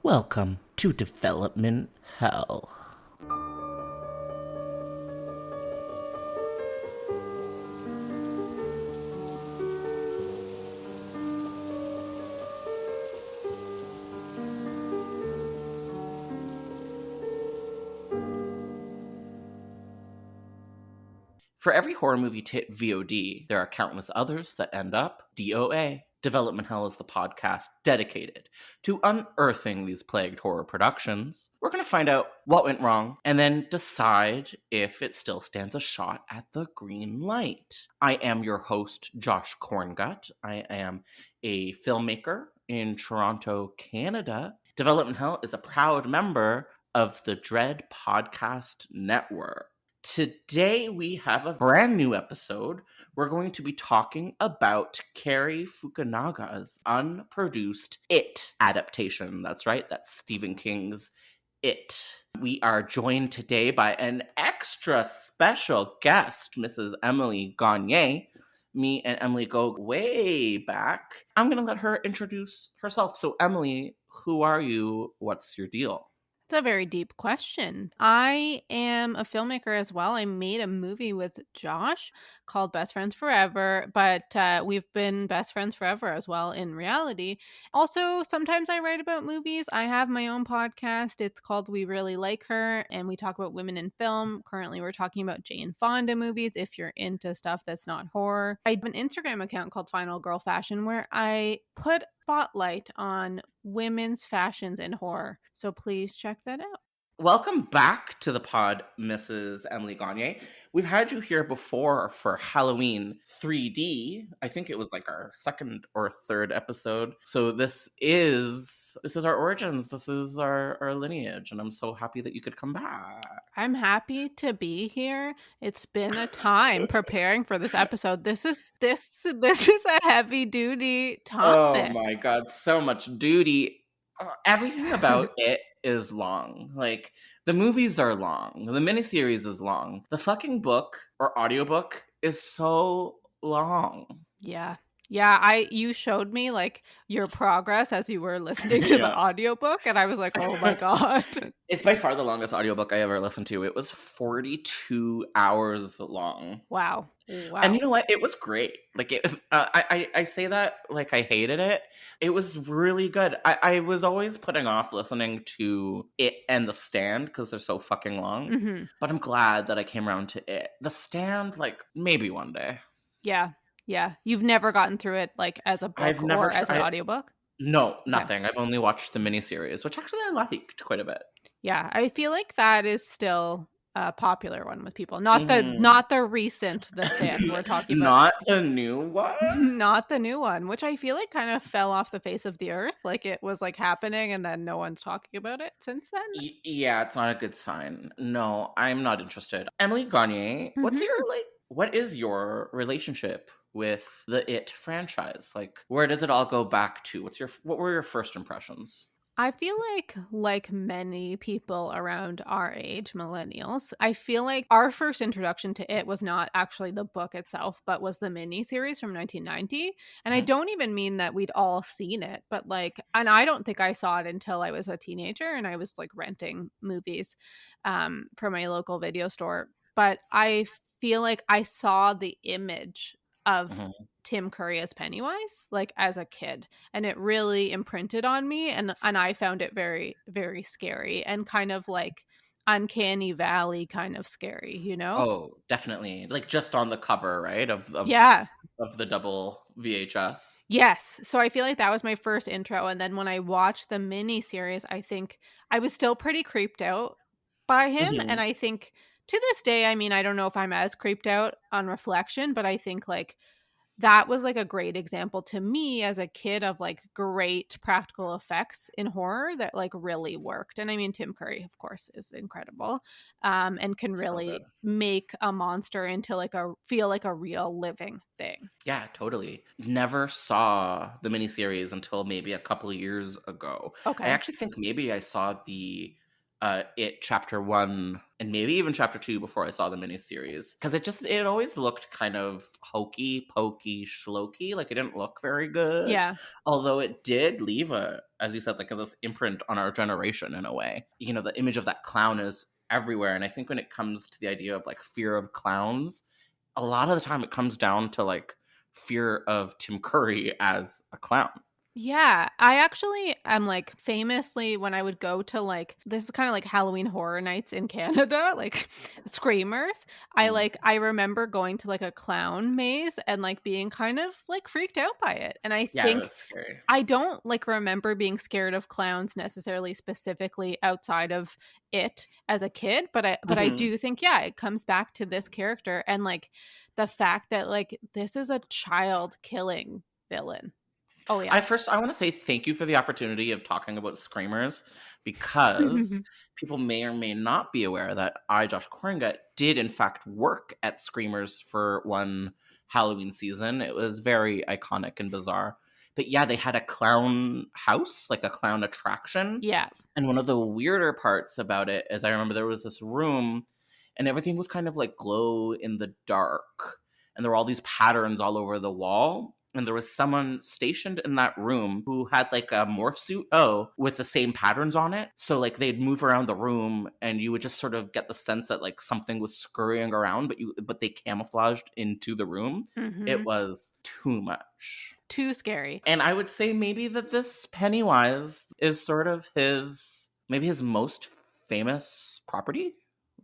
Welcome to Development Hell. For every horror movie to hit VOD, there are countless others that end up DOA. Development Hell is the podcast dedicated to unearthing these plagued horror productions. We're going to find out what went wrong and then decide if it still stands a shot at the green light. I am your host, Josh Corngut. I am a filmmaker in Toronto, Canada. Development Hell is a proud member of the Dread Podcast Network. Today we have a brand new episode. We're going to be talking about Cary Fukunaga's unproduced It adaptation. That's right, that's Stephen King's It. We are joined today by an extra special guest, Mrs. Emily Gagne. Me and Emily go way back. I'm going to let her introduce herself. So Emily, who are you? What's your deal? It's a very deep question. I am a filmmaker as well. I made a movie with Josh called Best Friends Forever, but we've been best friends forever as well in reality. Also, sometimes I write about movies. I have my own podcast. It's called We Really Like Her, and we talk about women in film. Currently, we're talking about Jane Fonda movies if you're into stuff that's not horror. I have an Instagram account called Final Girl Fashion where I put spotlight on women's fashions in horror. So please check that out. Welcome back to the pod, Mrs. Emily Gagne. We've had you here before for Halloween 3D. I think it was like our second or third episode. So this is our origins. This is our lineage, and I'm so happy that you could come back. I'm happy to be here. It's been a time preparing for this episode. This is a heavy duty topic. Oh my god, so much duty. Everything about it is long. Like, the movies are long. The miniseries is long. The fucking book or audiobook is so long. Yeah. You showed me like your progress as you were listening to the audiobook, and I was like, oh my god. It's by far the longest audiobook I ever listened to. It was 42 hours long. Wow. And you know what? It was great. Like, I say that like I hated it. It was really good. I was always putting off listening to it and The Stand because they're so fucking long. Mm-hmm. But I'm glad that I came around to it. The Stand, like, maybe one day. Yeah. You've never gotten through it like as a book or as an audiobook? No, nothing. I've only watched the miniseries, which actually I liked quite a bit. Yeah, I feel like that is still a popular one with people. Not the recent The Stand we're talking about. Not the new one? Not the new one, which I feel like kind of fell off the face of the earth. Like it was like happening and then no one's talking about it since then. Yeah, it's not a good sign. No, I'm not interested. Emily Gagne, what is your relationship with the It franchise? Like, where does it all go back to? What were your first impressions? I feel like many people around our age, millennials, I feel like our first introduction to it was not actually the book itself, but was the miniseries from 1990. And I don't even mean that we'd all seen it, but and I don't think I saw it until I was a teenager and I was like renting movies from my local video store. But I feel like I saw the image of Tim Curry as Pennywise like as a kid, and it really imprinted on me, and I found it very, very scary and kind of like uncanny valley kind of scary, you know? Oh, definitely. Like, just on the cover, right? Of the double VHS. Yes. So I feel like that was my first intro, and then when I watched the mini series, I think I was still pretty creeped out by him, and I think to this day, I mean, I don't know if I'm as creeped out on reflection, but I think like that was like a great example to me as a kid of like great practical effects in horror that like really worked. And I mean, Tim Curry, of course, is incredible, and can really make a monster into feel like a real living thing. Yeah, totally. Never saw the miniseries until maybe a couple of years ago. Okay. I actually think maybe I saw the It Chapter 1 and maybe even Chapter 2 before I saw the miniseries. Because it always looked kind of hokey, pokey, schloky. Like, it didn't look very good. Yeah. Although it did leave as you said, like this imprint on our generation in a way. You know, the image of that clown is everywhere. And I think when it comes to the idea of like fear of clowns, a lot of the time it comes down to like fear of Tim Curry as a clown. Yeah, I actually am like famously when I would go to like this is kind of like Halloween horror nights in Canada, like screamers. Mm. I remember going to like a clown maze and like being kind of like freaked out by it. And I Yeah, it think was scary. I don't like remember being scared of clowns necessarily specifically outside of it as a kid, but I Hmm. do think yeah, it comes back to this character and like the fact that like this is a child killing villain. Oh yeah. I want to say thank you for the opportunity of talking about screamers, because people may or may not be aware that Josh Koringa, did in fact work at Screamers for one Halloween season. It was very iconic and bizarre. But yeah, they had a clown house, like a clown attraction. Yeah. And one of the weirder parts about it is I remember there was this room and everything was kind of like glow in the dark. And there were all these patterns all over the wall. And there was someone stationed in that room who had like a morph suit, with the same patterns on it. So like they'd move around the room and you would just sort of get the sense that like something was scurrying around, but they camouflaged into the room. It Mhm. was too much. Too scary. And I would say maybe that this Pennywise is sort of maybe his most famous property,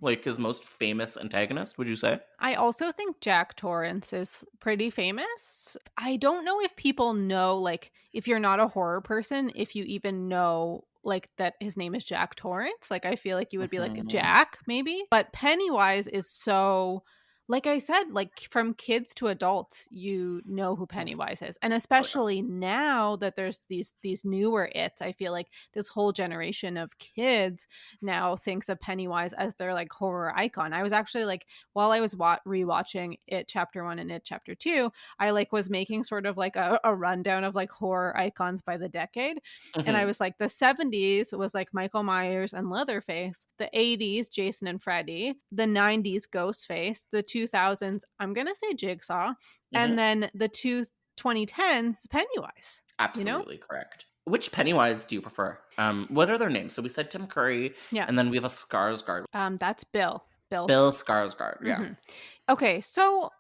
like his most famous antagonist, would you say? I also think Jack Torrance is pretty famous. I don't know if people know, like, if you're not a horror person, if you even know, like, that his name is Jack Torrance. Like, I feel like you would be like, Mhm. Jack, maybe. But Pennywise is so, like I said, like, from kids to adults, you know who Pennywise is. And Oh yeah. especially now that there's these newer its, I feel like this whole generation of kids now thinks of Pennywise as their, like, horror icon. I was actually, like, while I was rewatching It Chapter 1 and It Chapter 2, I like was making sort of like a rundown of like horror icons by the decade. And I Mhm. was like, the 70s was like Michael Myers and Leatherface, the 80s, Jason and Freddy, the 90s, Ghostface, the 2000s, I'm going to say Jigsaw, and Mhm. then the 2010s, Pennywise, you know? Absolutely correct. Which Pennywise do you prefer? What are their names? So we said Tim Curry, Yeah. and then we have a Skarsgård. That's Bill. Bill. Bill Skarsgård. Yeah. Mhm. Okay, so,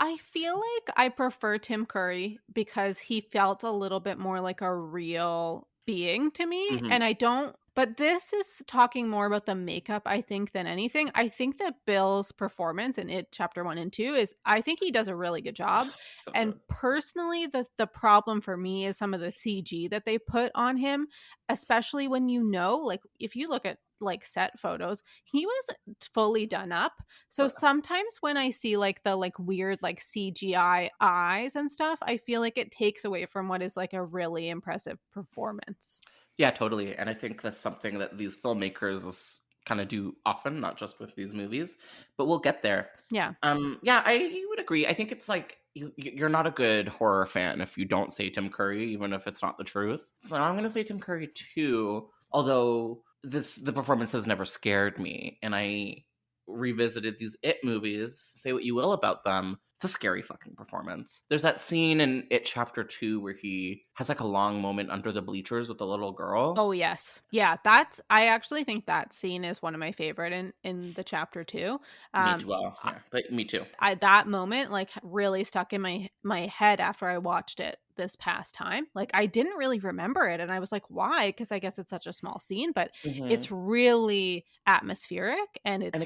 I feel like I prefer Tim Curry because he felt a little bit more like a real being to me. Hmm. And I don't, but this is talking more about the makeup, I think, than anything. I think that Bill's performance in It Chapter 1 and 2 is, I think he does a really good job. So And good. personally, the problem for me is some of the CG that they put on him, especially when like, if you look at like set photos, he was fully done up. Oh So yeah. sometimes when I see like the like weird like CGI eyes and stuff, I feel like it takes away from what is like a really impressive performance. Yeah, totally. And I think that's something that these filmmakers kind of do often, not just with these movies, but we'll get there. Yeah. Yeah, I would agree. I think it's like you're not a good horror fan if you don't say Tim Curry, even if it's not the truth. So I'm gonna say Tim Curry too. Although the performance has never scared me, and I revisited these It movies. Say what you will about them, it's a scary fucking performance. There's that scene in It Chapter 2 where he has like a long moment under the bleachers with the little girl. Oh yes. Yeah, that's I actually think that scene is one of my favorite in the chapter 2. Me too. Um Well, yeah, but me too. that moment like really stuck in my head after I watched it this past time. Like I didn't really remember it and I was like, why? Because I guess it's such a small scene, but Hmm. it's really atmospheric and And it's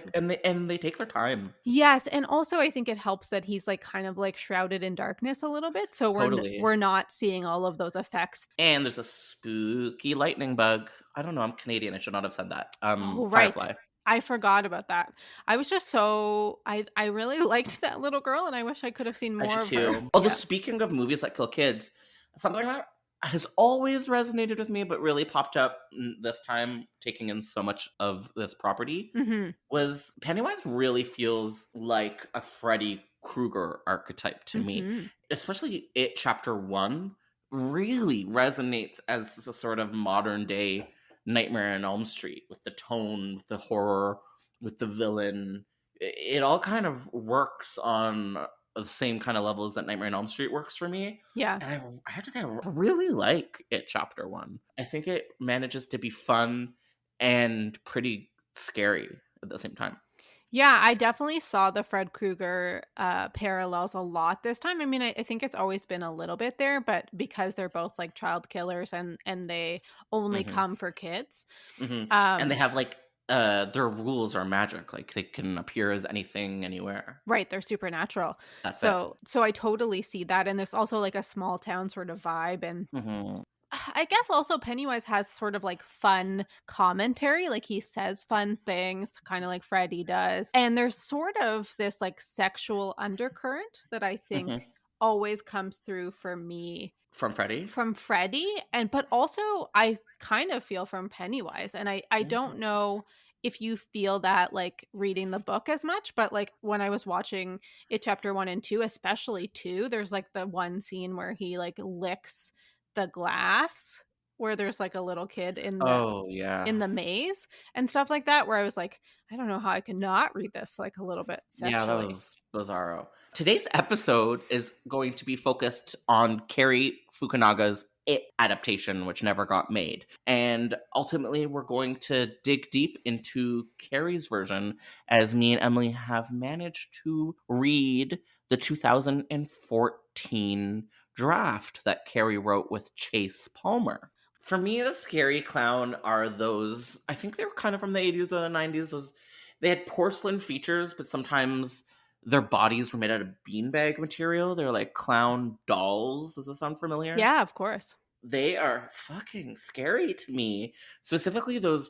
they take their time. yes, and also I think it helps that he's like kind of like shrouded in darkness a little bit, so Totally. we're not seeing all of those effects. And there's a spooky lightning bug. I don't know. I'm Canadian. I should not have said that. Oh, right. Firefly. I forgot about that. I was just so I really liked that little girl and I wish I could have seen I do more of her. too. Although Yeah. speaking of movies that kill kids, something that has always resonated with me, but really popped up this time, taking in so much of this property, Mhm. was Pennywise really feels like a Freddy Krueger archetype to me. Mhm. Especially It Chapter 1 really resonates as a sort of modern day Nightmare on Elm Street, with the tone, with the horror, with the villain. It all kind of works on the same kind of levels that Nightmare on Elm Street works for me. Yeah. And I have to say, I really like it, Chapter 1. I think it manages to be fun and pretty scary at the same time. Yeah, I definitely saw the Fred Krueger parallels a lot this time. I mean, I think it's always been a little bit there, but because they're both like child killers and they only Hmm. come for kids. And they have like their rules are magic. Like they can appear as anything, anywhere. Right, they're supernatural. That's it. So I totally see that, and there's also like a small town sort of vibe, and Hmm. I guess also Pennywise has sort of like fun commentary. Like he says fun things, kind of like Freddy does. And there's sort of this like sexual undercurrent that I think Hmm. always comes through for me From Freddy. from Freddy, and but also I kind of feel from Pennywise. And I don't Mhm. know if you feel that like reading the book as much, but like when I was watching it chapter 1 and 2, especially 2, there's like the one scene where he like licks the glass where there's like a little kid Oh in yeah. the maze and stuff like that, where I was like, I don't know how I could not read this like a little bit Yeah, that sexually. was bizarro. Today's episode is going to be focused on Cary Fukunaga's It adaptation, which never got made. And ultimately, we're going to dig deep into Cary's version, as me and Emily have managed to read the 2014 draft that Cary wrote with Chase Palmer. For me, the scary clown are those. I think they were kind of from the 80s or the 90s. Those they had porcelain features, but sometimes their bodies were made out of beanbag material. They're like clown dolls. Does this sound familiar? Yeah, of course. They are fucking scary to me. Specifically, the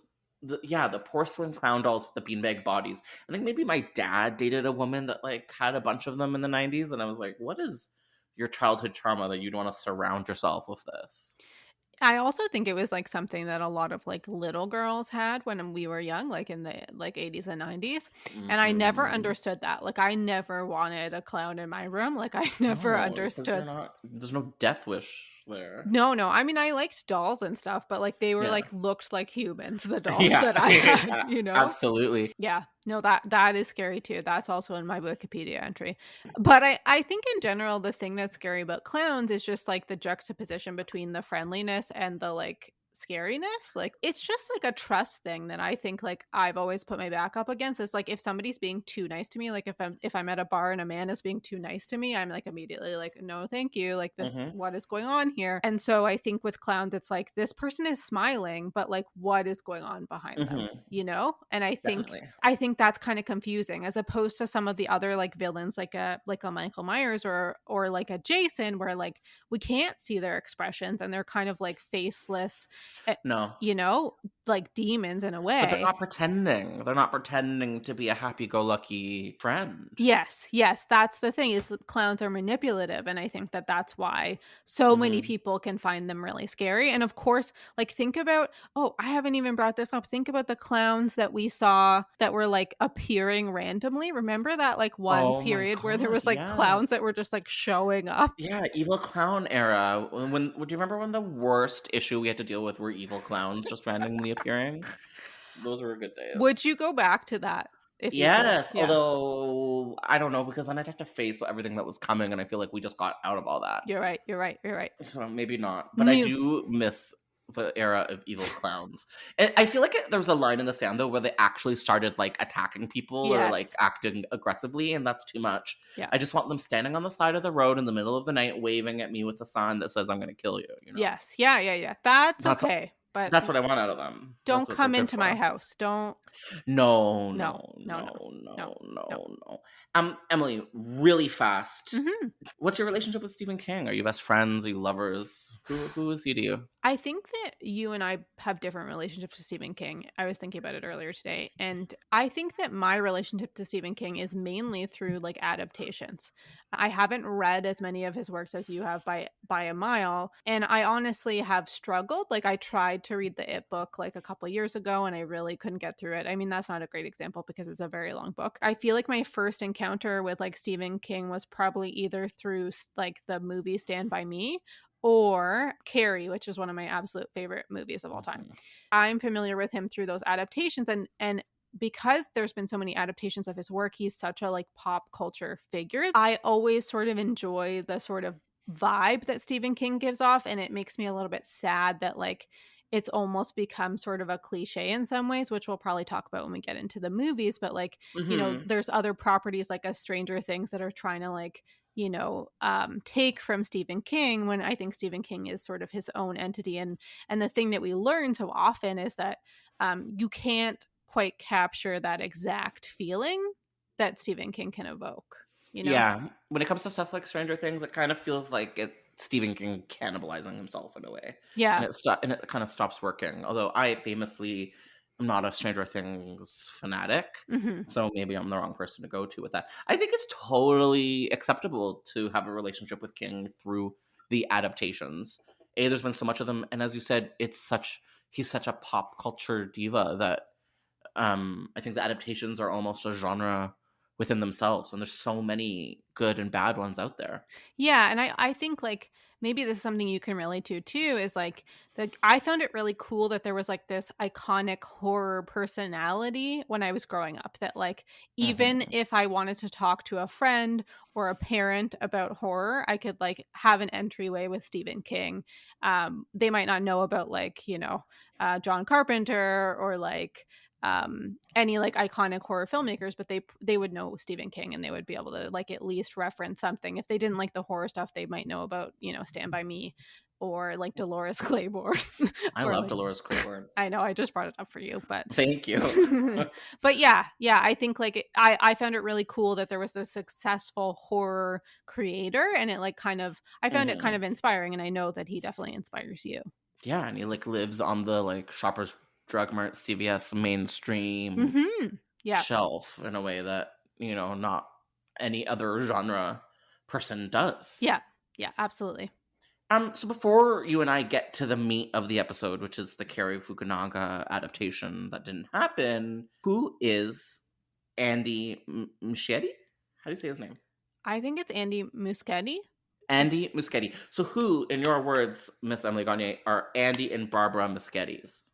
porcelain clown dolls with the beanbag bodies. I think maybe my dad dated a woman that like had a bunch of them in the 90s, and I was like, what is your childhood trauma that you'd want to surround yourself with this? I also think it was like something that a lot of like little girls had when we were young, like in the like 80s and 90s. And I never Hmm. understood that. Like I never wanted a clown in my room. Like I never No, because you're understood. not. There's no death wish there. No, no. I mean, I liked dolls and stuff, but like they were Yeah. like looked like humans, the dolls Yeah, that I had, yeah, you know? absolutely. Yeah. No, that is scary too. That's also in my Wikipedia entry. But I think in general the thing that's scary about clowns is just like the juxtaposition between the friendliness and the like scariness. Like it's just like a trust thing that I think like I've always put my back up against. It's like if somebody's being too nice to me, like if I'm at a bar and a man is being too nice to me, I'm like immediately like, no, thank you. Like this, Mhm, what is going on here? And so I think with clowns, it's like this person is smiling, but like what is going on behind them? mhm, You know? And definitely. I think that's kind of confusing as opposed to some of the other like villains like a Michael Myers or like a Jason where like we can't see their expressions and they're kind of like faceless, eh, No, you know, like demons in a but they're way. not pretending. They're not pretending to be a happy-go-lucky friend. Yes, yes, that's the thing is clowns are manipulative and I think that that's why so many Mhm. people can find them really scary. And of course, like think about I haven't even brought this up. Think about the clowns that we saw that were like appearing randomly. Remember that like one Oh my period where there god, was like clowns yes. that were just like showing up? Yeah, evil clown era. Do you remember when the worst issue we had to deal with were evil clowns just randomly appearing? Those were good Would days. you go back to that if you could? Yes, Yeah. although I don't know because then I'd have to face everything that was coming, and I feel like we just got out of all that. You're right. You're right. You're right. So maybe not, but I New. do miss the era of evil clowns. And I feel like there was a line in the sand though where they actually started like attacking people or like Yes. acting aggressively, and that's too much. Yeah. I just want them standing on the side of the road in the middle of the night, waving at me with a sign that says "I'm going to kill you." You know, Yes. Yeah, yeah, yeah. That's that's okay. But that's what I want out of them. That's don't what they're come good into my for. house. Don't. No, No. no, No, no. no, No. no, No. no, no. Emily, really fast. Mhm. What's your relationship with Stephen King? Are you best friends? Are you lovers? Who is he to you? I think that you and I have different relationships to Stephen King. I was thinking about it earlier today. And I think that my relationship to Stephen King is mainly through like adaptations. I haven't read as many of his works as you have by a mile. And I honestly have struggled. Like I tried to read the It book like a couple years ago and I really couldn't get through it. I mean, that's not a great example because it's a very long book. I feel like my first encounter with like Stephen King was probably either through like the movie Stand By Me or Carrie, which is one of my absolute favorite movies of all time. Mhm. I'm familiar with him through those adaptations, and because there's been so many adaptations of his work, he's such a like pop culture figure. I always sort of enjoy the sort of vibe that Stephen King gives off, and it makes me a little bit sad that like it's almost become sort of a cliche in some ways, which we'll probably talk about when we get into the movies. But like, you know, Mhm. there's other properties like a Stranger Things that are trying to like, you know, take from Stephen King, when I think Stephen King is sort of his own entity. And the thing that we learn so often is that you can't quite capture that exact feeling that Stephen King can evoke, you know? Yeah, when it comes to stuff like Stranger Things, it kind of feels like Stephen King cannibalizing himself in a way, Yeah. and it kind of stops working. Although I famously am not a Stranger Things fanatic, Hmm. so maybe I'm the wrong person to go to with that. I think it's totally acceptable to have a relationship with King through the adaptations. There's been so much of them, and as you said, he's such a pop culture diva that I think the adaptations are almost a genre within themselves, and there's so many good and bad ones out there. Yeah, and I think like maybe this is something you can relate to too, is like I found it really cool that there was like this iconic horror personality when I was growing up, that like even Mhm. if I wanted to talk to a friend or a parent about horror, I could like have an entryway with Stephen King. They might not know about like, you know, John Carpenter or like any like iconic horror filmmakers, but they would know Stephen King, and they would be able to like at least reference something. If they didn't like the horror stuff, they might know about, you know, Stand By Me or like Dolores Claiborne I or love like, Dolores Claiborne. I know I just brought it up for you, but Thank you. but yeah, I think like I found it really cool that there was a successful horror creator, and it like kind of, I found it kind Mhm. of inspiring, and I know that he definitely inspires you. Yeah, and he, like, lives on the, like, Shoppers Drug Mart, CVS mainstream Mhm. Yeah. shelf in a way that, not any other genre person does. Yeah. Yeah, absolutely. So before you and I get to the meat of the episode, which is the Cary Fukunaga adaptation that didn't happen, who is Andy Muschietti? How do you say his name? I think it's Andy Muschietti. Is Andy Muschietti. So who, in your words, Miss Emily Gagne, are Andy and Barbara Muschietti's?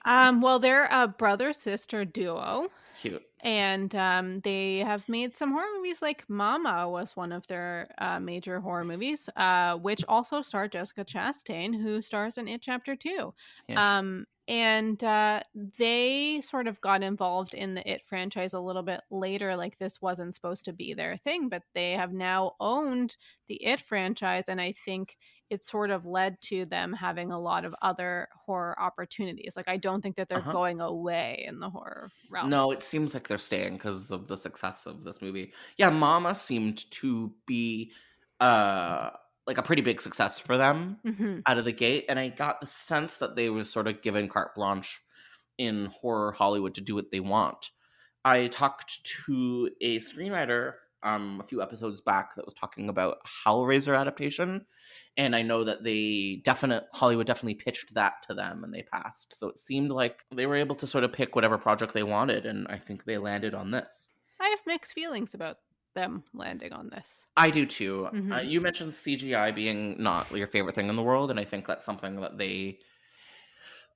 Well, they're a brother-sister duo, Cute. and they have made some horror movies. Like Mama was one of their major horror movies, which also starred Jessica Chastain, who stars in It Chapter 2. Yeah. And they sort of got involved in the It franchise a little bit later. Like this wasn't supposed to be their thing, but they have now owned the It franchise, and I think it sort of led to them having a lot of other horror opportunities. Like I don't think that they're Uh-huh. going away in the horror realm. No, it seems like they're staying because of the success of this movie. Yeah, Mama seemed to be uh like a pretty big success for them Hmm. out of the gate, and I got the sense that they were sort of given carte blanche in horror Hollywood to do what they want. I talked to a screenwriter a few episodes back that was talking about Hellraiser adaptation, and I know that Hollywood definitely pitched that to them and they passed. So it seemed like they were able to sort of pick whatever project they wanted, and I think they landed on this. I have mixed feelings about them landing on this. I do too. Hmm. You mentioned CGI being not your favorite thing in the world, and I think that's something that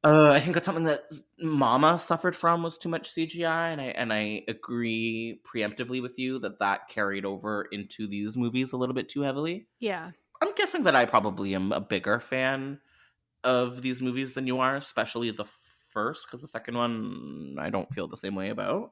I think that's something that Mama suffered from, was too much CGI, and I agree preemptively with you that that carried over into these movies a little bit too heavily. Yeah. I'm guessing that I probably am a bigger fan of these movies than you are, especially the first, because the second one I don't feel the same way about.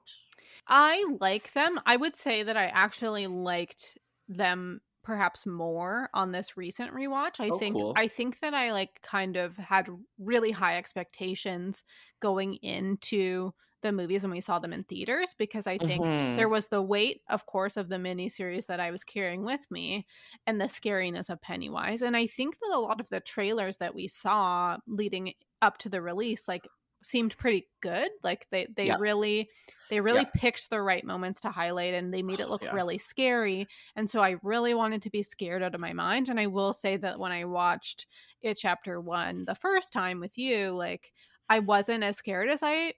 I like them. I would say that I actually liked them perhaps more on this recent rewatch. I Oh, think cool. I think that I like kind of had really high expectations going into the movies when we saw them in theaters, because I think there Hmm. was the weight, of course, of the miniseries that I was carrying with me, and the scariness of Pennywise. And I think that a lot of the trailers that we saw leading up to the release like seemed pretty good. Like Yeah. they really Yeah. picked the right moments to highlight, and they made it look Yeah. really scary. And so I really wanted to be scared out of my mind. And I will say that when I watched It Chapter 1 the first time with you, like I wasn't as scared as I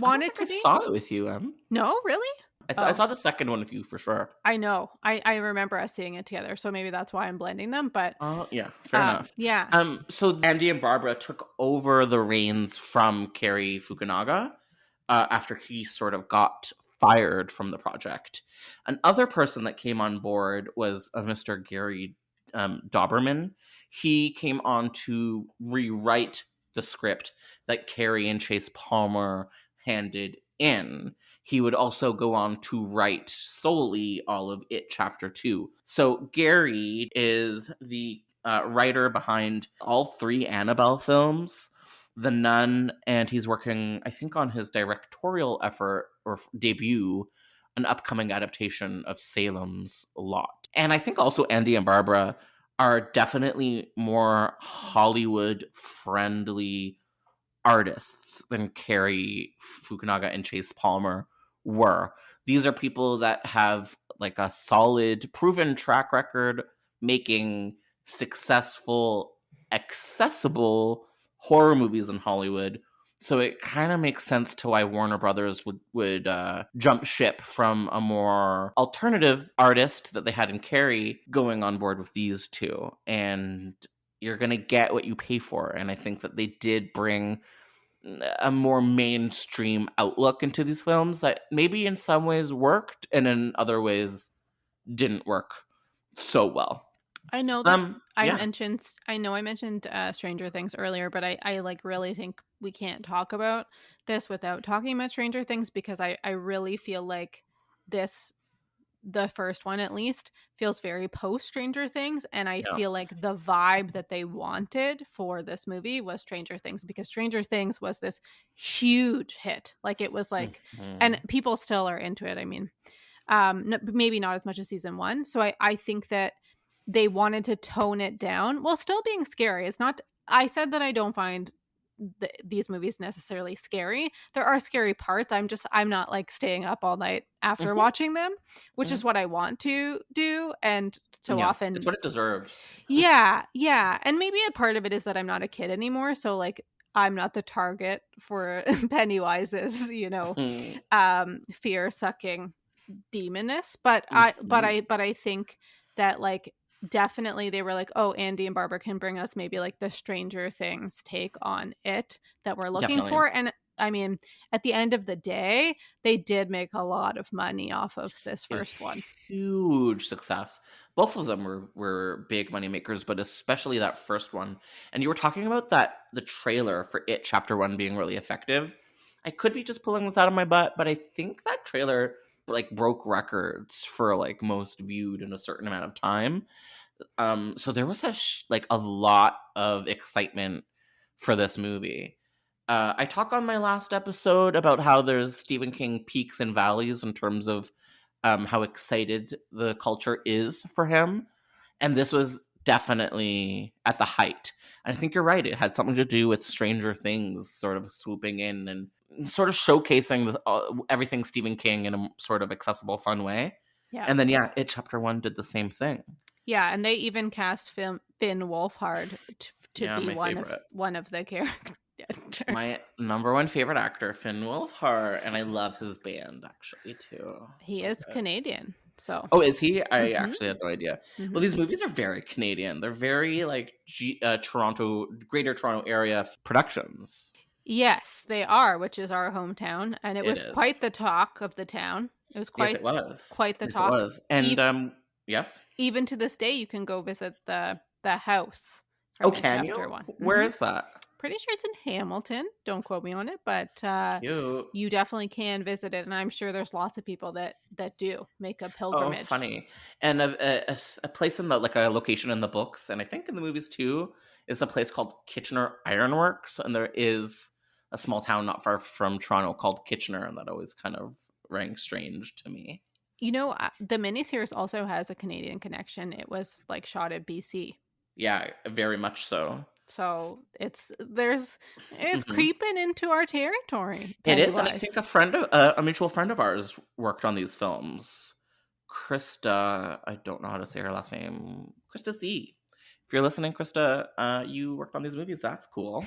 I don't wanted think I to be. saw it with you, Em. No, really? I saw the second one with you for sure. I know. I remember us seeing it together, so maybe that's why I'm blending them. But Yeah, fair enough. yeah. So Andy and Barbara took over the reins from Cary Fukunaga after he sort of got fired from the project. Another person that came on board was Mr. Gary Doberman. He came on to rewrite the script that Cary and Chase Palmer handed in. He would also go on to write solely all of It Chapter 2. So Gary is the writer behind all 3 Annabelle films, The Nun, and he's working, I think, on his directorial effort or debut, an upcoming adaptation of Salem's Lot. And I think also Andy and Barbara are definitely more Hollywood-friendly artists than Cary Fukunaga and Chase Palmer were. These are people that have like a solid, proven track record making successful, accessible horror movies in Hollywood. So it kind of makes sense to why Warner Brothers would jump ship from a more alternative artist that they had in Cary going on board with these two. And you're going to get what you pay for. And I think that they did bring a more mainstream outlook into these films that maybe in some ways worked and in other ways didn't work so well. I know that I Yeah. mentioned Stranger Things earlier, but I like really think we can't talk about this without talking about Stranger Things, because I really feel like the first one at least feels very post Stranger Things, and I Yeah. feel like the vibe that they wanted for this movie was Stranger Things, because Stranger Things was this huge hit. Like it was like, and people still are into it. I mean, maybe not as much as season 1. So I think that they wanted to tone it down while still being scary. It's not, I said that I don't find these movies necessarily scary. There are scary parts. I'm not like staying up all night after watching them, which is what I want to do. And so often it's what it deserves. Yeah. And maybe a part of it is that I'm not a kid anymore. So like I'm not the target for Pennywise's, fear sucking demoness. But I think that like definitely they were like, oh, Andy and Barbara can bring us maybe like the Stranger Things take on it that we're looking for. And I mean, at the end of the day, they did make a lot of money off of this first one. Huge success. Both of them were big money makers, but especially that first one. And you were talking about the trailer for It Chapter 1 being really effective. I could be just pulling this out of my butt, but I think that trailer like broke records for like most viewed in a certain amount of time. So there was a lot of excitement for this movie. I talk on my last episode about how there's Stephen King peaks and valleys in terms of how excited the culture is for him. And this was definitely at the height. And I think you're right. It had something to do with Stranger Things sort of swooping in and sort of showcasing everything Stephen King in a sort of accessible, fun way. Yeah. And then, It Chapter 1 did the same thing. Yeah, and they even cast Finn Wolfhard to be one of the characters. My number one favorite actor, Finn Wolfhard, and I love his band actually too. He is Canadian, so. Oh, is he? I actually had no idea. Well, these movies are very Canadian. They're very like Toronto, Greater Toronto area productions. Yes, they are, which is our hometown, and it was quite the talk of the town. It was quite. Yes, it was quite the talk. It was, and yes. Even to this day, you can go visit the house. Oh, can you? Where is that? Pretty sure it's in Hamilton. Don't quote me on it, but you definitely can visit it, and I'm sure there's lots of people that do make a pilgrimage. Oh, funny. And a place in like a location in the books, and I think in the movies too, is a place called Kitchener Ironworks, and there is a small town not far from Toronto called Kitchener, and that always kind of rang strange to me. The miniseries also has a Canadian connection. It was like shot at BC. Yeah, very much so. So it's creeping into our territory. It is, and I think a mutual friend of ours worked on these films. Krista, I don't know how to say her last name. Krista Z. If you're listening, Krista, you worked on these movies. That's cool.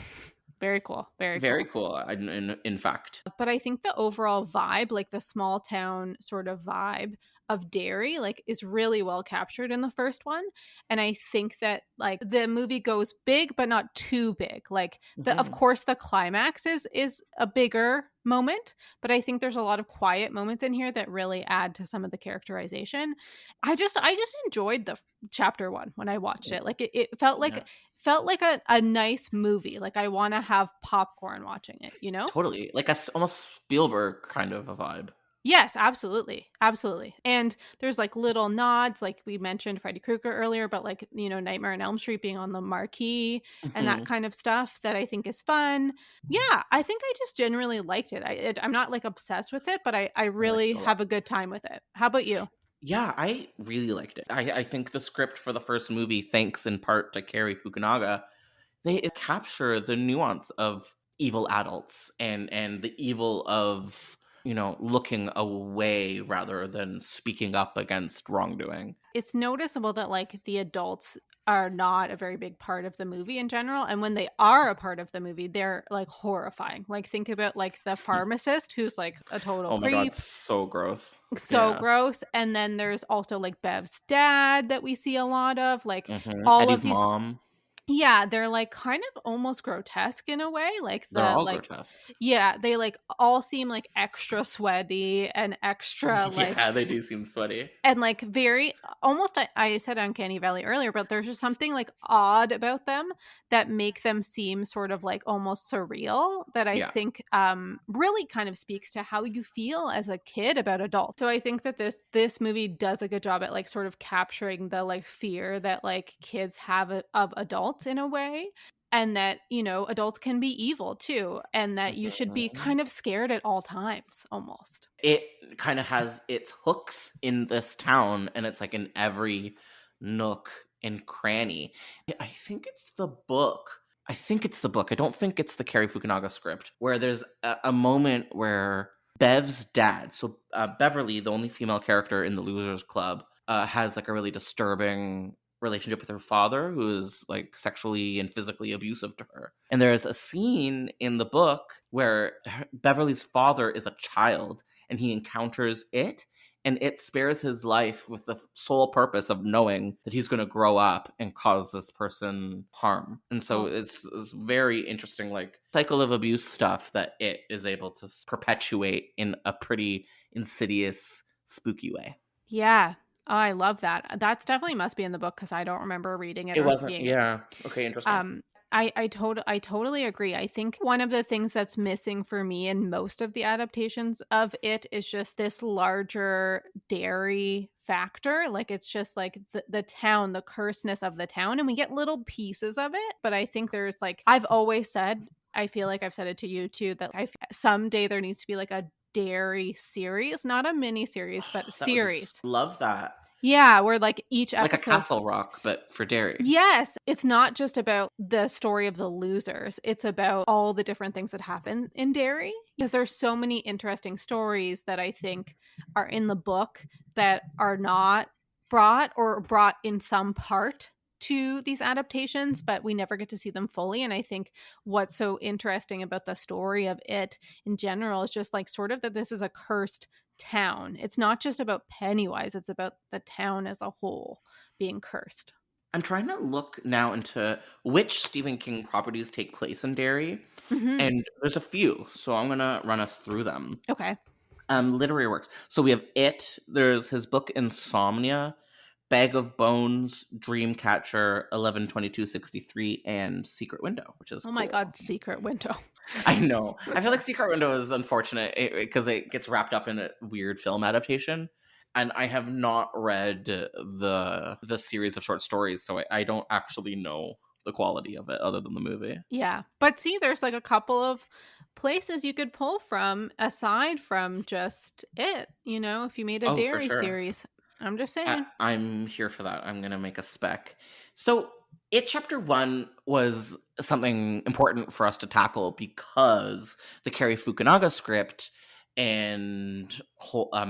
Very cool. Very Very cool. cool, in fact. But I think the overall vibe, like the small town sort of vibe of Derry, like is really well captured in the first one. And I think that like the movie goes big, but not too big. Like of Mhm. course the climax is a bigger moment, but I think there's a lot of quiet moments in here that really add to some of the characterization. I just enjoyed the chapter one when I watched it. Like it Yeah. felt like a nice movie. Like I want to have popcorn watching it, you know? Totally. Like a almost Spielberg kind of a vibe. Yes, absolutely. Absolutely. And there's like little nods, like we mentioned Freddy Krueger earlier, but like, Nightmare on Elm Street being on the marquee and that Mhm. kind of stuff that I think is fun. Yeah, I think I just generally liked it. I'm not like obsessed with it, but I I liked really it a lot. have a good time with it. How about you? Yeah, I really liked it. I think the script for the first movie, thanks in part to Cary Fukunaga, they capture the nuance of evil adults and the evil of, looking away rather than speaking up against wrongdoing. It's noticeable that like the adults are not a very big part of the movie in general, and when they are a part of the movie they're like horrifying. Like think about like the pharmacist who's like a total Oh my god, creep, so gross. so Yeah. gross. And then there's also like Bev's dad that we see a lot of, like all of Eddie's these. mom, Yeah, they're like kind of almost grotesque in a way, like they're the all like grotesque. yeah, they like all seem like extra sweaty and extra like Yeah, they do seem sweaty. and like very almost I said uncanny valley earlier, but there's just something like odd about them that make them seem sort of like almost surreal that I Yeah. think really kind of speaks to how you feel as a kid about adults. So I think that this movie does a good job at like sort of capturing the like fear that like kids have of adults in a way, and that adults can be evil too, and that you should be Mhm. kind of scared at all times almost. It kind of has its hooks in this town, and it's like in every nook and cranny. I think it's the book. I think it's the book. I don't think it's the Cary Fukunaga script, where there's a moment where Bev's dad, so Beverly, the only female character in the Losers Club, has like a really disturbing relationship with her father, who is like sexually and physically abusive to her. And there's a scene in the book where Beverly's father is a child and he encounters it, and it spares his life with the sole purpose of knowing that he's going to grow up and cause this person harm. And so Oh, it's very interesting, like cycle of abuse stuff that it is able to perpetuate in a pretty insidious, spooky way. yeah. Oh, I love that. That's definitely must be in the book because I don't remember reading it It or wasn't, seeing it. yeah. Okay, interesting. Um, I totally agree. I think one of the things that's missing for me in most of the adaptations of it is just this larger dairy factor. Like it's just like the town, the curseness of the town, and we get little pieces of it. But I think there's like I've always said, I feel like I've said it to you too, that someday there needs to be like a dairy series, not a mini series, but a That would be series. love that. Yeah, where like each Like a episode. Castle Rock, but for Derry. Yes, it's not just about the story of the losers. It's about all the different things that happen in Derry, because there's so many interesting stories that I think are in the book that are not brought or brought in some part to these adaptations, but we never get to see them fully. And I think what's so interesting about the story of it in general is just like sort of that this is a cursed town. It's not just about Pennywise, it's about the town as a whole being cursed. I'm trying to look now into which Stephen King properties take place in Derry, Mhm. and there's a few, so I'm gonna run us through them. Okay. Literary works. So we have It. There's his book Insomnia, Bag of Bones, Dreamcatcher, 11/22/63, and Secret Window, which is Oh my cool. god, secret window. I know. I feel like Secret Window is unfortunate because it gets wrapped up in a weird film adaptation. And I have not read the series of short stories, so I don't actually know the quality of it other than the movie. Yeah. But see, there's like a couple of places you could pull from aside from just it, if you made a Oh, for dairy sure. series. I'm just saying. I'm here for that. I'm gonna make a spec. So, it chapter one was something important for us to tackle because the Cary Fukunaga script and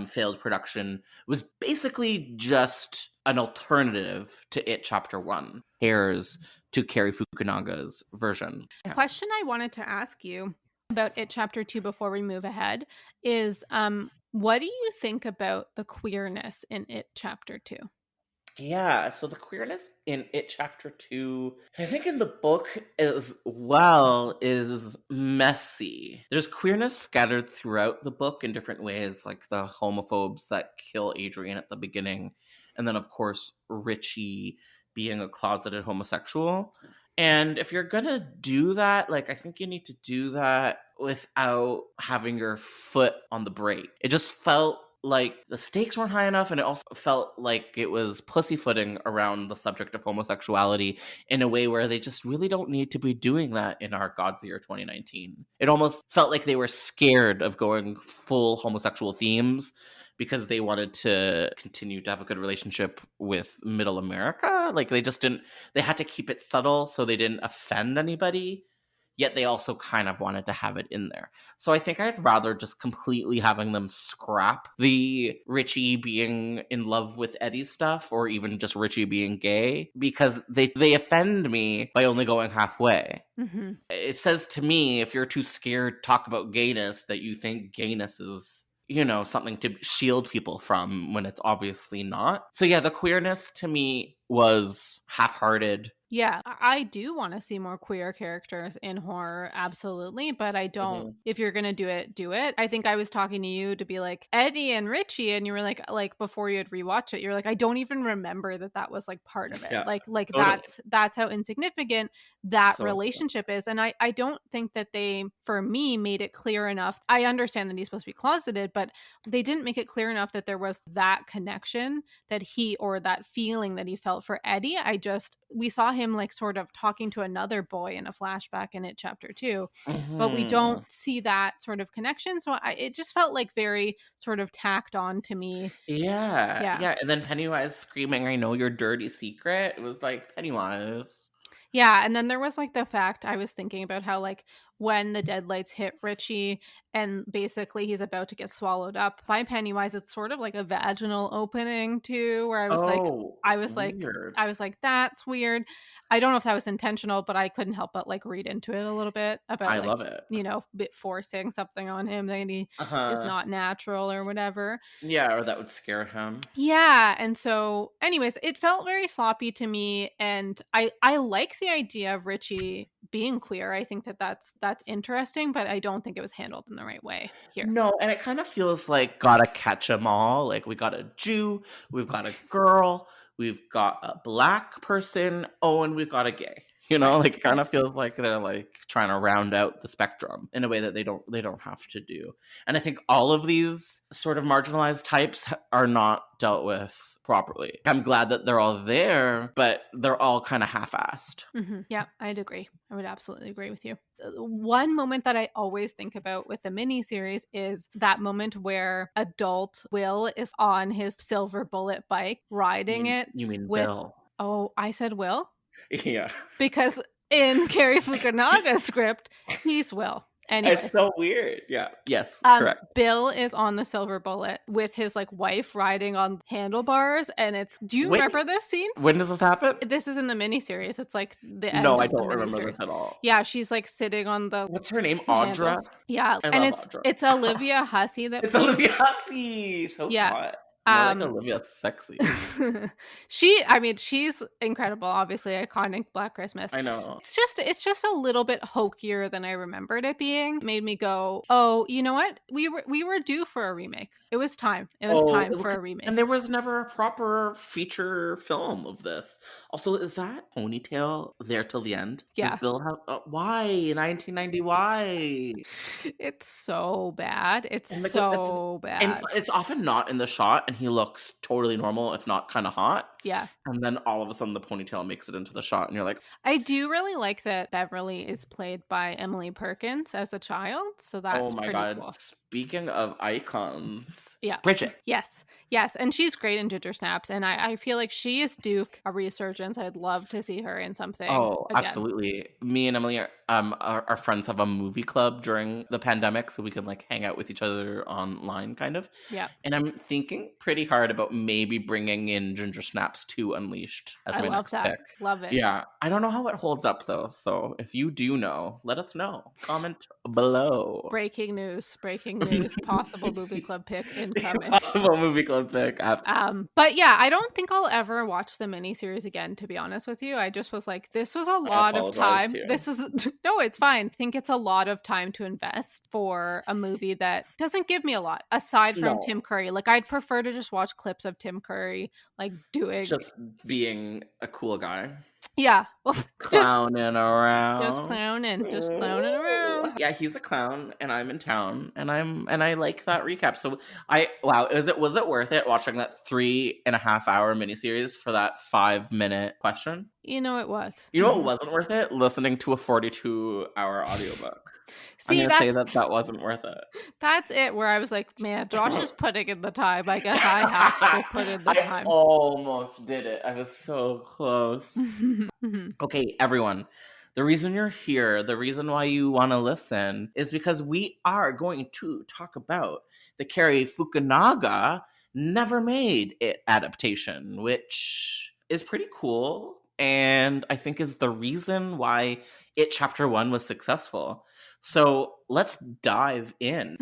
failed production was basically just an alternative to It chapter one. Here's to Cary Fukunaga's version. Yeah. Question I wanted to ask you about It Chapter 2 before we move ahead is what do you think about the queerness in It Chapter 2? Yeah, so the queerness in It Chapter 2, I think in the book as well, is messy. There's queerness scattered throughout the book in different ways, like the homophobes that kill Adrian at the beginning, and then, of course, Richie being a closeted homosexual. And if you're gonna do that, like, I think you need to do that without having your foot on the brake. It just felt like the stakes weren't high enough, and it also felt like it was pussyfooting around the subject of homosexuality in a way where they just really don't need to be doing that in our God's Year 2019. It almost felt like they were scared of going full homosexual themes because they wanted to continue to have a good relationship with middle America. Like they just didn't, they had to keep it subtle so they didn't offend anybody. Yet they also kind of wanted to have it in there. So I think I'd rather just completely having them scrap the Richie being in love with Eddie stuff, or even just Richie being gay, because they offend me by only going halfway. Mm-hmm. It says to me, if you're too scared to talk about gayness, that you think gayness is, you know, something to shield people from when it's obviously not. So yeah, the queerness to me was half-hearted. Yeah, I do want to see more queer characters in horror, absolutely. But I don't, if you're going to do it, do it. I think I was talking to you to be like Eddie and Richie, and you were like before you had rewatched it, you're like, I don't even remember that was like part of it. Yeah, like totally. that's how insignificant that So relationship is. And I don't think that they, for me, made it clear enough. I understand that he's supposed to be closeted, but they didn't make it clear enough that there was that connection that he, or that feeling that he felt for Eddie. We saw him like sort of talking to another boy in a flashback in It Chapter 2, but we don't see that sort of connection. So it just felt like very sort of tacked on to me. Yeah. And then Pennywise screaming, "I know your dirty secret." It was like, Pennywise. Yeah, and then there was like the fact I was thinking about how like when the deadlights hit Richie and basically he's about to get swallowed up by Pennywise, it's sort of like a vaginal opening too, where Oh, I was weird. like, that's weird. I don't know if that was intentional, but I couldn't help but like read into it a little bit about I like, love it. you know, bit forcing something on him that he is Uh-huh. not natural or whatever. Yeah, or that would scare him. Yeah, and so anyways, it felt very sloppy to me, and I like the idea of Richie being queer. I think that's interesting, but I don't think it was handled in the right way here. No, and it kind of feels like gotta catch 'em all. Like we got a Jew, we've got a girl, we've got a black person, oh, and we've got a gay. You know, like it kind of feels like they're like trying to round out the spectrum in a way that they don't have to do. And I think all of these sort of marginalized types are not dealt with properly. I'm glad that they're all there, but they're all kind of half-assed. Yeah, I'd agree. I would absolutely agree with you. One moment that I always think about with the miniseries is that moment where adult Will is on his silver bullet bike riding it You mean with, Bill? oh, I said Will? Yeah. Because in Cary Fukunaga's script, he's Will. It's Anyways, so weird. Yeah. Yes, correct. Bill is on the silver bullet with his like wife riding on handlebars, and do you remember this scene? When does this happen? This is in the miniseries. It's like the end No, I of the don't remember miniseries. this at all. Yeah, she's like sitting on the What's her name? Audra? handles. Yeah, I and love Audra. it's Olivia Hussey that It's plays. Olivia Hussey. So Yeah. hot. More like Olivia Sexy. She's incredible, obviously iconic Black Christmas. I know. It's just a little bit hokier than I remembered it being. It made me go, oh, you know what? We were due for a remake. It was time. It was time for a remake. And there was never a proper feature film of this. Also, is that ponytail there till the end? Yeah. Does Bill have, why? 1990, why? It's so bad. It's And so bad. And it's often not in the shot, and he looks totally normal, if not kind of hot. Yeah. And then all of a sudden the ponytail makes it into the shot, and you're like, I do really like that Beverly is played by Emily Perkins as a child. So that's oh my pretty god. cool. Speaking of icons. Yeah. Bridget. Yes. And she's great in Ginger Snaps. And I feel like she is due a resurgence. I'd love to see her in something. Oh, again. absolutely. Me and Emily our friends have a movie club during the pandemic, so we could like hang out with each other online kind of. Yeah. And I'm thinking pretty hard about maybe bringing in Ginger Snaps Recaps 2 Unleashed as I my love next that. pick. Love it. Yeah, I don't know how it holds up though. So if you do know, let us know. Comment below. Breaking news. Possible movie club pick incoming. Possible movie club pick. But yeah, I don't think I'll ever watch the miniseries again, to be honest with you. I just was like, this was a I lot of apologize time. too. This is no, it's fine. I think it's a lot of time to invest for a movie that doesn't give me a lot aside from No. Tim Curry. Like, I'd prefer to just watch clips of Tim Curry like doing Just being a cool guy. yeah. Clowning around. Just clowning around. Yeah, he's a clown and I'm in town and I like that recap. So was it worth it watching that 3.5 hour miniseries for that 5 minute question? You know it was. You know what wasn't worth it? Listening to a 42-hour audiobook. See, I'm gonna say that wasn't worth it. That's it, where I was like, man, Josh is putting in the time. I guess I have to put in the time. I almost did it. I was so close. Okay, everyone. The reason you're here, the reason why you want to listen, is because we are going to talk about the Cary Fukunaga Never Made It adaptation, which is pretty cool. And I think is the reason why It Chapter 1 was successful. So let's dive in.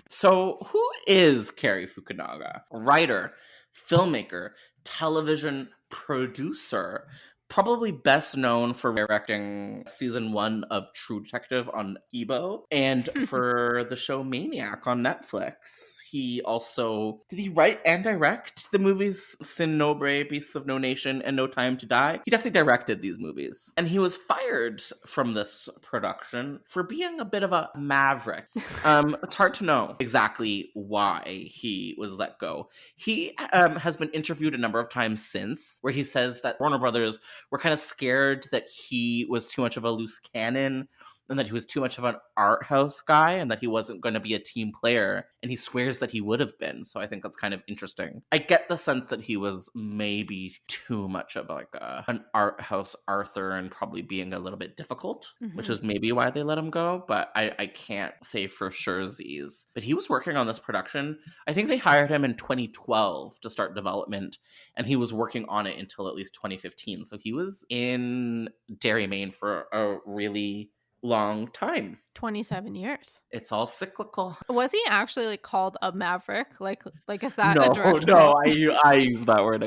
So who is Cary Fukunaga? Writer, filmmaker, television producer, probably best known for directing season 1 of True Detective on Ebo and for the show Maniac on Netflix. He also did he write and direct the movies Sin Nobre, Beasts of No Nation, and No Time to Die? He definitely directed these movies. And he was fired from this production for being a bit of a maverick. It's hard to know exactly why he was let go. He has been interviewed a number of times since, where he says that Warner Brothers were kind of scared that he was too much of a loose cannon and that he was too much of an art house guy and that he wasn't going to be a team player. And he swears that he would have been. So I think that's kind of interesting. I get the sense that he was maybe too much of like an art house Arthur and probably being a little bit difficult, which is maybe why they let him go. But I can't say for sure Z's. But he was working on this production. I think they hired him in 2012 to start development. And he was working on it until at least 2015. So he was in Derry, Maine for a really long time. 27 years. It's all cyclical. Was he actually like called a maverick? Like is that no, a direct no, quote? I use that word.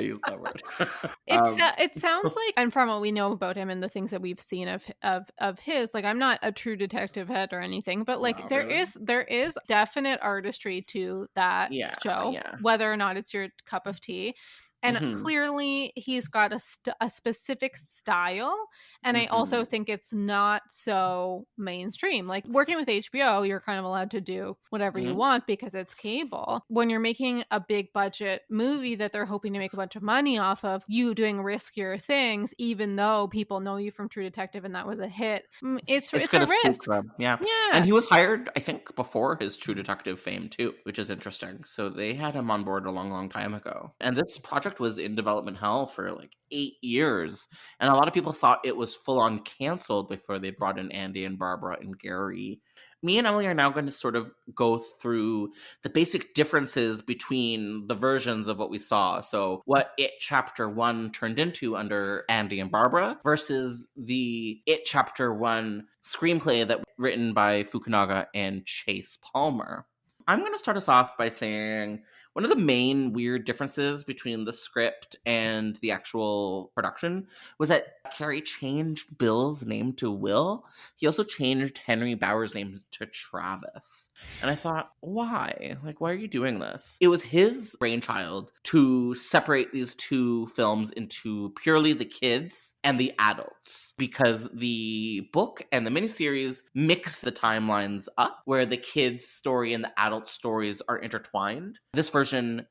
It sounds like, and from what we know about him and the things that we've seen of his, like, I'm not a True Detective head or anything, but like Wow, there really? is definite artistry to that show, Yeah. whether or not it's your cup of tea. And clearly he's got a specific style. And I also think it's not so mainstream. Like, working with HBO, you're kind of allowed to do whatever you want because it's cable. When you're making a big budget movie that they're hoping to make a bunch of money off of, you doing riskier things, even though people know you from True Detective and that was a hit, it's a risk. Yeah. And he was hired, I think, before his True Detective fame too, which is interesting. So they had him on board a long time ago. And this project was in development hell for like 8 years. And a lot of people thought it was full on canceled before they brought in Andy and Barbara and Gary. Me and Emily are now going to sort of go through the basic differences between the versions of what we saw. So what It Chapter 1 turned into under Andy and Barbara versus the It Chapter 1 screenplay that was written by Fukunaga and Chase Palmer. I'm going to start us off by saying one of the main weird differences between the script and the actual production was that Cary changed Bill's name to Will. He also changed Henry Bauer's name to Travis. And I thought, why? Like, why are you doing this? It was his brainchild to separate these two films into purely the kids and the adults, because the book and the miniseries mix the timelines up where the kids' story and the adult stories are intertwined. This version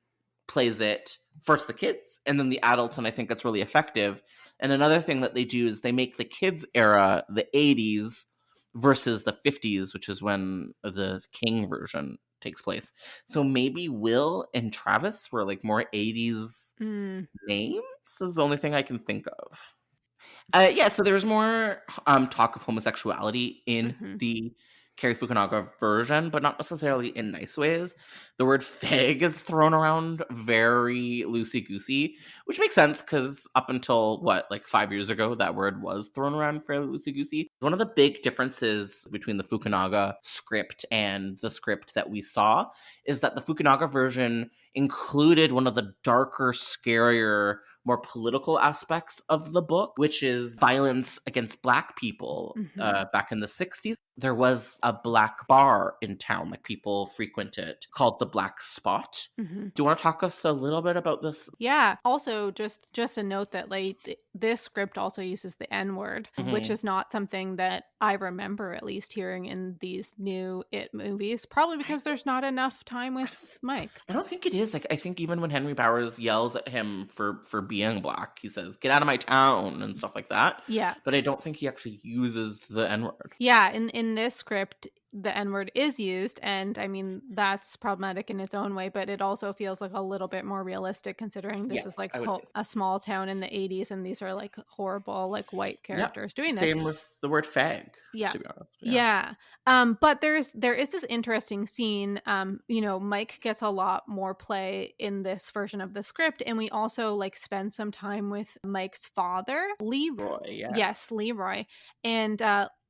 plays it first the kids and then the adults, and I think that's really effective. And another thing that they do is they make the kids era the 80s versus the 50s, which is when the King version takes place. So maybe Will and Travis were like more 80s names is the only thing I can think of. So there was more talk of homosexuality in the Cary Fukunaga version, but not necessarily in nice ways. The word fag is thrown around very loosey-goosey, which makes sense because up until, like 5 years ago, that word was thrown around fairly loosey-goosey. One of the big differences between the Fukunaga script and the script that we saw is that the Fukunaga version included one of the darker, scarier, more political aspects of the book, which is violence against Black people. Back in the 60s, there was a Black bar in town, like people frequent it, called the Black Spot. Do you want to talk us a little bit about this? Yeah. Also, just a note that like this script also uses the N word, which is not something that I remember at least hearing in these new It movies. Probably because there's not enough time with Mike. I don't think it is. Like, I think even when Henry Bowers yells at him for being Black, he says, "Get out of my town," and stuff like that. Yeah. But I don't think he actually uses the N word. Yeah, in this script, the N word is used, and I mean that's problematic in its own way, but it also feels like a little bit more realistic considering this is like I would say so. a small town in the 80s, and these are like horrible like white characters doing this. Same with the word fag. Yeah. To be honest. Yeah. But there is this interesting scene. You know, Mike gets a lot more play in this version of the script, and we also like spend some time with Mike's father, Leroy. Yeah. Yes, Leroy. And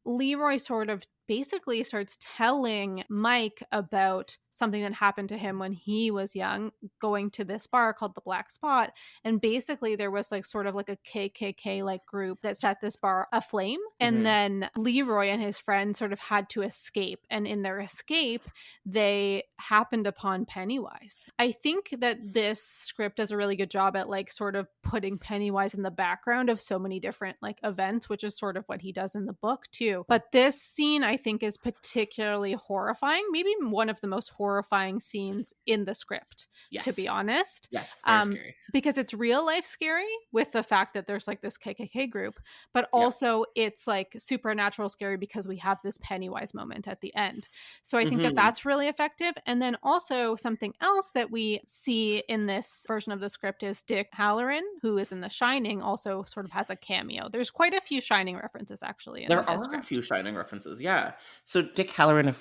Leroy sort of basically starts telling Mike about something that happened to him when he was young, going to this bar called the Black Spot. And basically there was like sort of like a KKK like group that set this bar aflame. And then Leroy and his friends sort of had to escape. And in their escape, they happened upon Pennywise. I think that this script does a really good job at like sort of putting Pennywise in the background of so many different like events, which is sort of what he does in the book too. But this scene I think is particularly horrifying, maybe one of the most horrifying scenes in the script, to be honest. Yes, very scary. Because it's real life scary with the fact that there's like this KKK group, but also it's like supernatural scary because we have this Pennywise moment at the end. So I think that that's really effective. And then also something else that we see in this version of the script is Dick Halloran, who is in The Shining, also sort of has a cameo. There's quite a few Shining references actually in there this are script. a few Shining references, yeah. So Dick Halloran,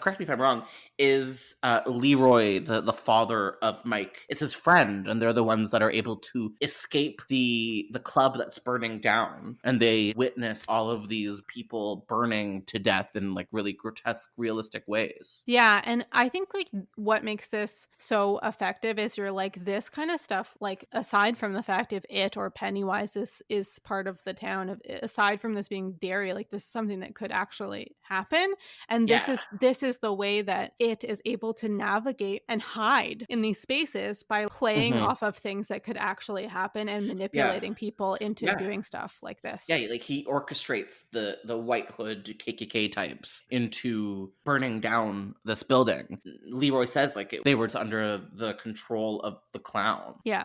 correct me if I'm wrong, is Leroy, the father of Mike. It's his friend, and they're the ones that are able to escape the club that's burning down, and they witness all of these people burning to death in like really grotesque, realistic ways. Yeah, and I think like what makes this so effective is you're like this kind of stuff, like aside from the fact if it or Pennywise is part of the town, aside from this being Derry, like this is something that could actually happen. And this is the way that it is able to navigate and hide in these spaces by playing off of things that could actually happen and manipulating people into doing stuff like this. Yeah, like he orchestrates the White Hood KKK types into burning down this building. Leroy says like they were under the control of the clown. Yeah.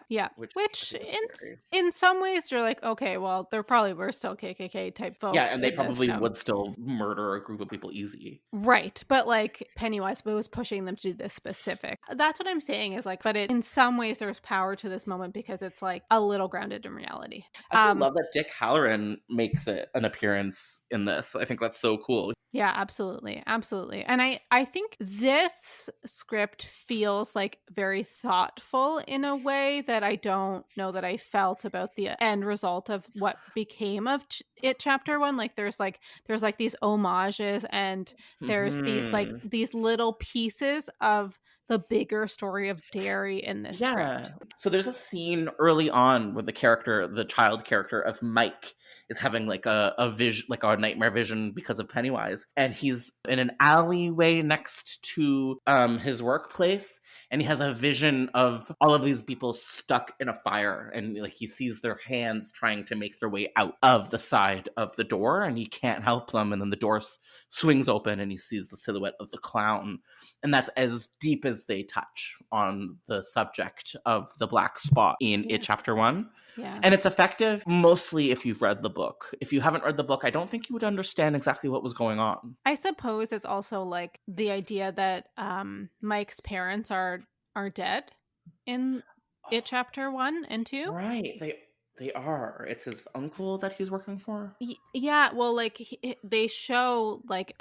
Which in some ways you're like, okay, well, there probably were still KKK type folks. Yeah, and they probably would still murder a group of people easy. Right. But like Pennywise was pushing them to do this specific. That's what I'm saying is like, but in some ways there's power to this moment because it's like a little grounded in reality. I also love that Dick Halloran makes an appearance in this. I think that's so cool. Yeah, absolutely. Absolutely. And I think this script feels like very thoughtful in a way that I don't know that I felt about the end result of what became of it chapter 1. Like there's these homages and there's these little pieces of the bigger story of Derry in this script. So there's a scene early on where the child character of Mike is having like a vision, like a nightmare vision because of Pennywise, and he's in an alleyway next to his workplace, and he has a vision of all of these people stuck in a fire, and like he sees their hands trying to make their way out of the side of the door, and he can't help them, and then the door swings open and he sees the silhouette of the clown, and that's as deep as they touch on the subject of the Black Spot in It Chapter 1. Yeah. And it's effective mostly if you've read the book. If you haven't read the book, I don't think you would understand exactly what was going on. I suppose it's also like the idea that Mike's parents are they in It Chapter 1 and 2? Right. They are. It's his uncle that he's working for. Yeah, well, like they show like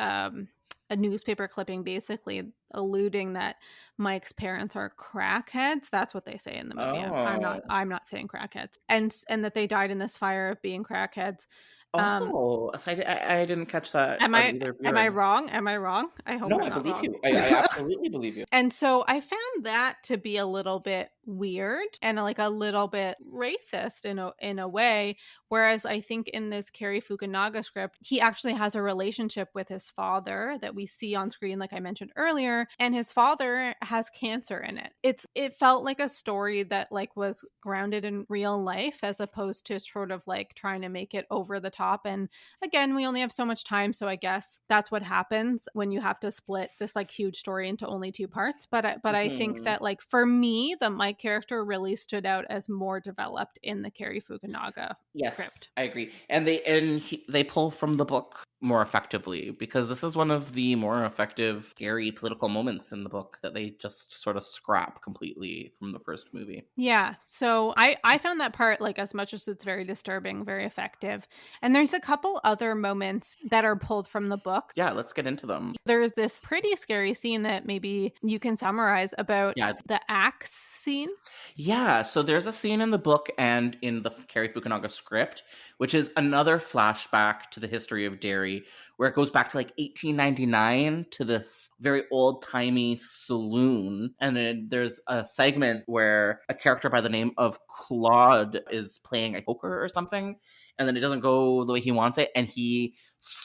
a newspaper clipping basically alluding that Mike's parents are crackheads. That's what they say in the movie. Oh. I'm not saying crackheads. And that they died in this fire of being crackheads. Um, Oh, so I didn't catch that am on I either am I viewing. wrong? Am I wrong? I hope No, I'm I not believe wrong. you. I absolutely believe you. And so I found that to be a little bit weird and like a little bit racist in a way. Whereas I think in this Cary Fukunaga script, he actually has a relationship with his father that we see on screen, like I mentioned earlier, and his father has cancer in it. It felt like a story that like was grounded in real life as opposed to sort of like trying to make it over the top. And again, we only have so much time, so I guess that's what happens when you have to split this like huge story into only two parts. But I think Mhm. that like for me, the Mike character really stood out as more developed in the Cary Fukunaga Yes, script. I agree. And they pull from the book more effectively because this is one of the more effective, scary political moments in the book that they just sort of scrap completely from the first movie. Yeah, so I found that part, like, as much as it's very disturbing, very effective. And there's a couple other moments that are pulled from the book. Yeah, let's get into them. There's this pretty scary scene that maybe you can summarize about Yeah, the axe scene. yeah, so there's a scene in the book and in the Cary Fukunaga script, which is another flashback to the history of Derry, where it goes back to like 1899 to this very old timey saloon. And then there's a segment where a character by the name of Claude is playing a poker or something, and then it doesn't go the way he wants it, and he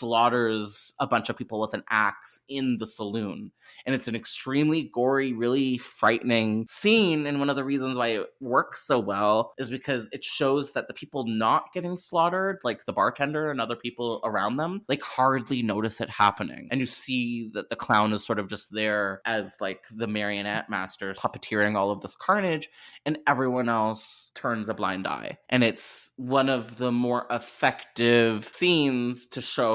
slaughters a bunch of people with an axe in the saloon. And it's an extremely gory, really frightening scene. And one of the reasons why it works so well is because it shows that the people not getting slaughtered, like the bartender and other people around them, like hardly notice it happening. And you see that the clown is sort of just there as like the marionette master puppeteering all of this carnage, and everyone else turns a blind eye. And it's one of the more effective scenes to show,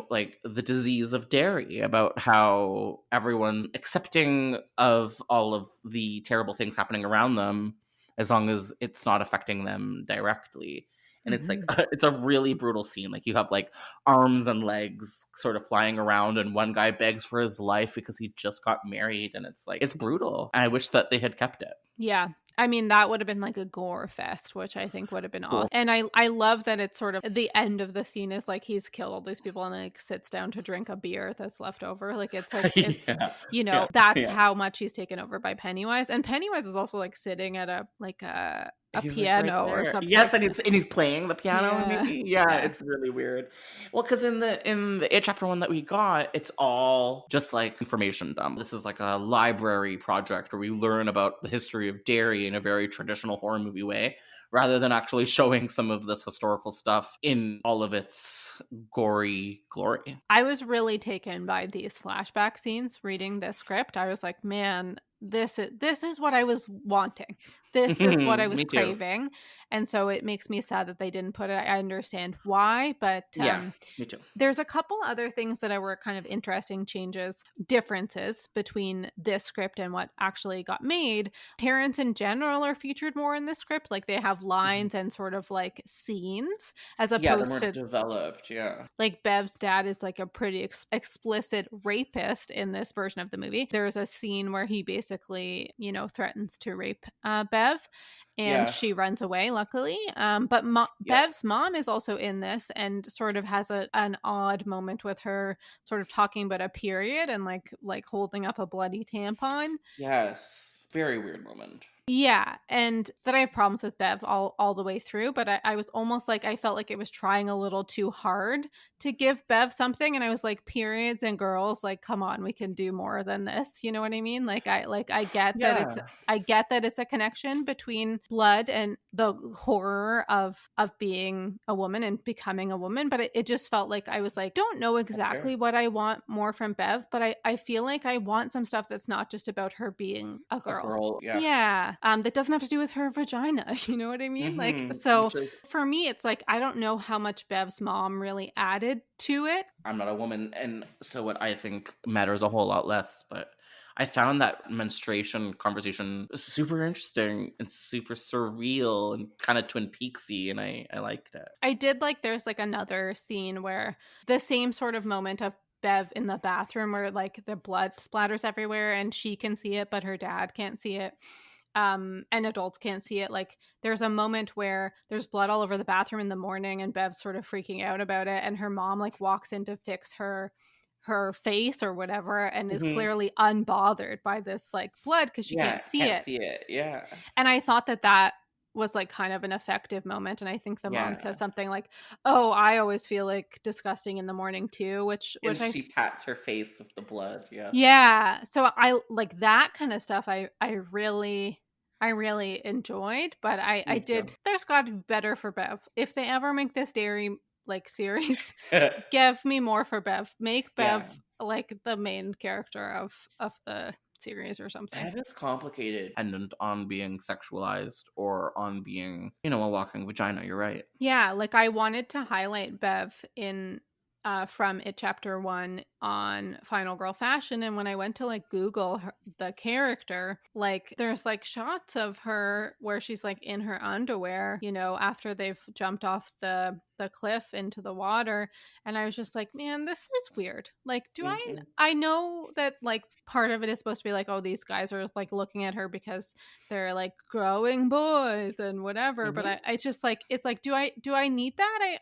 like the disease of Derry, about how everyone accepting of all of the terrible things happening around them as long as it's not affecting them directly. And it's like Mhm. it's a really brutal scene. Like you have like arms and legs sort of flying around, and one guy begs for his life because he just got married, and it's like it's brutal. And I wish that they had kept it. Yeah. I mean, that would have been like a gore fest, which I think would have been Cool. awesome. And I love that it's sort of the end of the scene is like he's killed all these people and like sits down to drink a beer that's left over. It's Yeah. Yeah. that's Yeah. how much he's taken over by Pennywise. And Pennywise is also like sitting at a He's like right piano or there. something. Yes, and he's playing the piano. Yeah. Maybe, yeah, Yeah. it's really weird. Well, because in the It chapter one that we got, it's all just like information dump. This is like a library project where we learn about the history of Derry in a very traditional horror movie way, rather than actually showing some of this historical stuff in all of its gory glory. I was really taken by these flashback scenes reading this script. I was like, man, this is what I was wanting. This is what I was Me too. craving. And so it makes me sad that they didn't put it. I understand why, but Yeah, me too. there's a couple other things that were kind of interesting differences between this script and what actually got made. Parents in general are featured more in this script. Like they have Mhm. lines and sort of like scenes as Yeah, they're opposed more to developed. Yeah. like Bev's dad is like a pretty explicit rapist in this version of the movie. There's a scene where he basically, threatens to rape Bev, and Yeah. she runs away. Luckily, Yep. Bev's mom is also in this and sort of has an odd moment with her, sort of talking about a period and like holding up a bloody tampon. Yes. Very weird moment. Yeah, and that I have problems with Bev all the way through, but I was almost like I felt like it was trying a little too hard to give Bev something, and I was like, periods and girls, like, come on, we can do more than this. You know what I mean? I get that Yeah. it's a connection between blood and the horror of being a woman and becoming a woman, but it just felt like I was like, don't know That's exactly fair. what I want more from Bev, but I feel like I want some stuff that's not just about her being a A girl. girl. Yeah. Yeah, that doesn't have to do with her vagina, you know what I mean? Like, so Which is for me, it's like I don't know how much Bev's mom really added to it. I'm not a woman, and so what I think matters a whole lot less. But I found that menstruation conversation super interesting and super surreal and kind of Twin Peaksy, and I liked it. I did like there's like another scene where the same sort of moment of Bev in the bathroom where like the blood splatters everywhere and she can see it, but her dad can't see it. And adults can't see it. Like there's a moment where there's blood all over the bathroom in the morning and Bev's sort of freaking out about it, and her mom like walks in to fix her face or whatever and is Mhm. clearly unbothered by this like blood because she Yeah, can't see can't it. see it. Yeah. And I thought that was like kind of an effective moment, and I think the mom Yeah. says something like, "Oh, I always feel like disgusting in the morning too," And which I she pats her face with the blood. Yeah. yeah. So I like that kind of stuff. I really enjoyed, but I Me did. too. There's got to be better for Bev. If they ever make this Derry like series, give me more for Bev. Make Bev Yeah. like the main character of the series or something. Bev is complicated. Dependent on being sexualized or on being, you know, a walking vagina. You're right. Yeah, like I wanted to highlight Bev in from It Chapter 1 on Final Girl Fashion, and when I went to like Google the character, like there's like shots of her where she's like in her underwear, you know, after they've jumped off the cliff into the water, and I was just like, man, this is weird. Like Mhm. I know that like part of it is supposed to be like, oh, these guys are like looking at her because they're like growing boys and whatever, but Mhm. I just like it's like do I need that?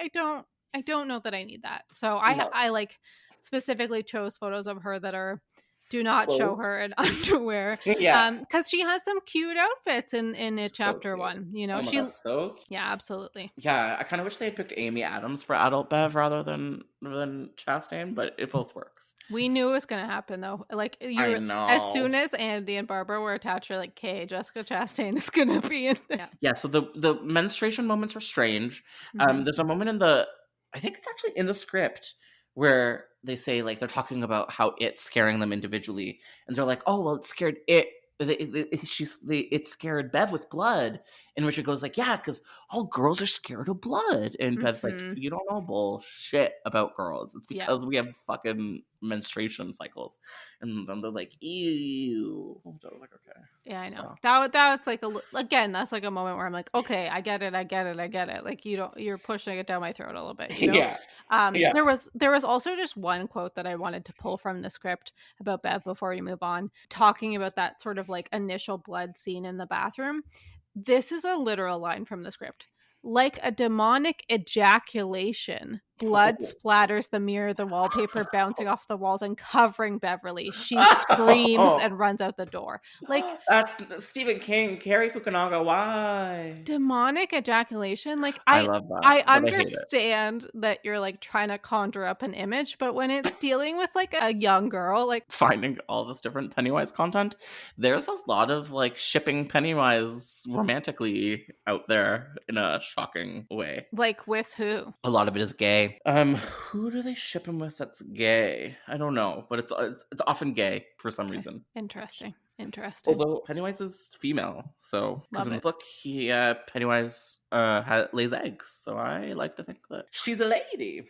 I don't know that I need that. So No. I like specifically chose photos of her that are do not show Clothes. her in underwear, Yeah. because she has some cute outfits in it So chapter cute. 1, you know. Oh my She god, so cute. yeah, absolutely. Yeah, I kind of wish they had picked Amy Adams for adult Bev rather than Chastain, but it both works. We knew it was gonna happen though. Like I you, as know. soon as Andy and Barbara were attached, you're like, okay, Jessica Chastain is gonna be in there. Yeah, so the menstruation moments are strange. Mhm. There's a moment in the I think it's actually in the script where they say like they're talking about how it's scaring them individually, and they're like, "Oh, well, it scared it." It scared Bev with blood, and Richard goes like, "Yeah, because all girls are scared of blood." And Bev's like, Mhm. "You don't know bullshit about girls. It's Yeah. because we have fucking menstruation cycles." And then they're like, "Ew." So I was like, "Okay." Yeah, I know. So That's like again, that's like a moment where I'm like, okay, I get it, I get it, I get it. Like you're pushing it down my throat a little bit, you know? yeah, yeah. There was also just one quote that I wanted to pull from the script about Bev before we move on, talking about that sort of like initial blood scene in the bathroom. This is a literal line from the script. Like a demonic ejaculation, blood splatters the mirror, the wallpaper bouncing off the walls and covering Beverly. She screams and runs out the door. Like That's Stephen King, Cary Fukunaga. Why? demonic ejaculation, like I love that, I but I hate it. understand that you're like trying to conjure up an image, but when it's dealing with like a young girl, like Finding all this different Pennywise content, there's a lot of like shipping Pennywise romantically out there in a shocking way. with who? A lot of it is gay. Who do they ship him with that's gay? I don't know, but it's often gay for some Okay. reason. Interesting. Interesting. Although Pennywise is female, so because Love in the it. book he Pennywise lays eggs, so I like to think that she's a lady.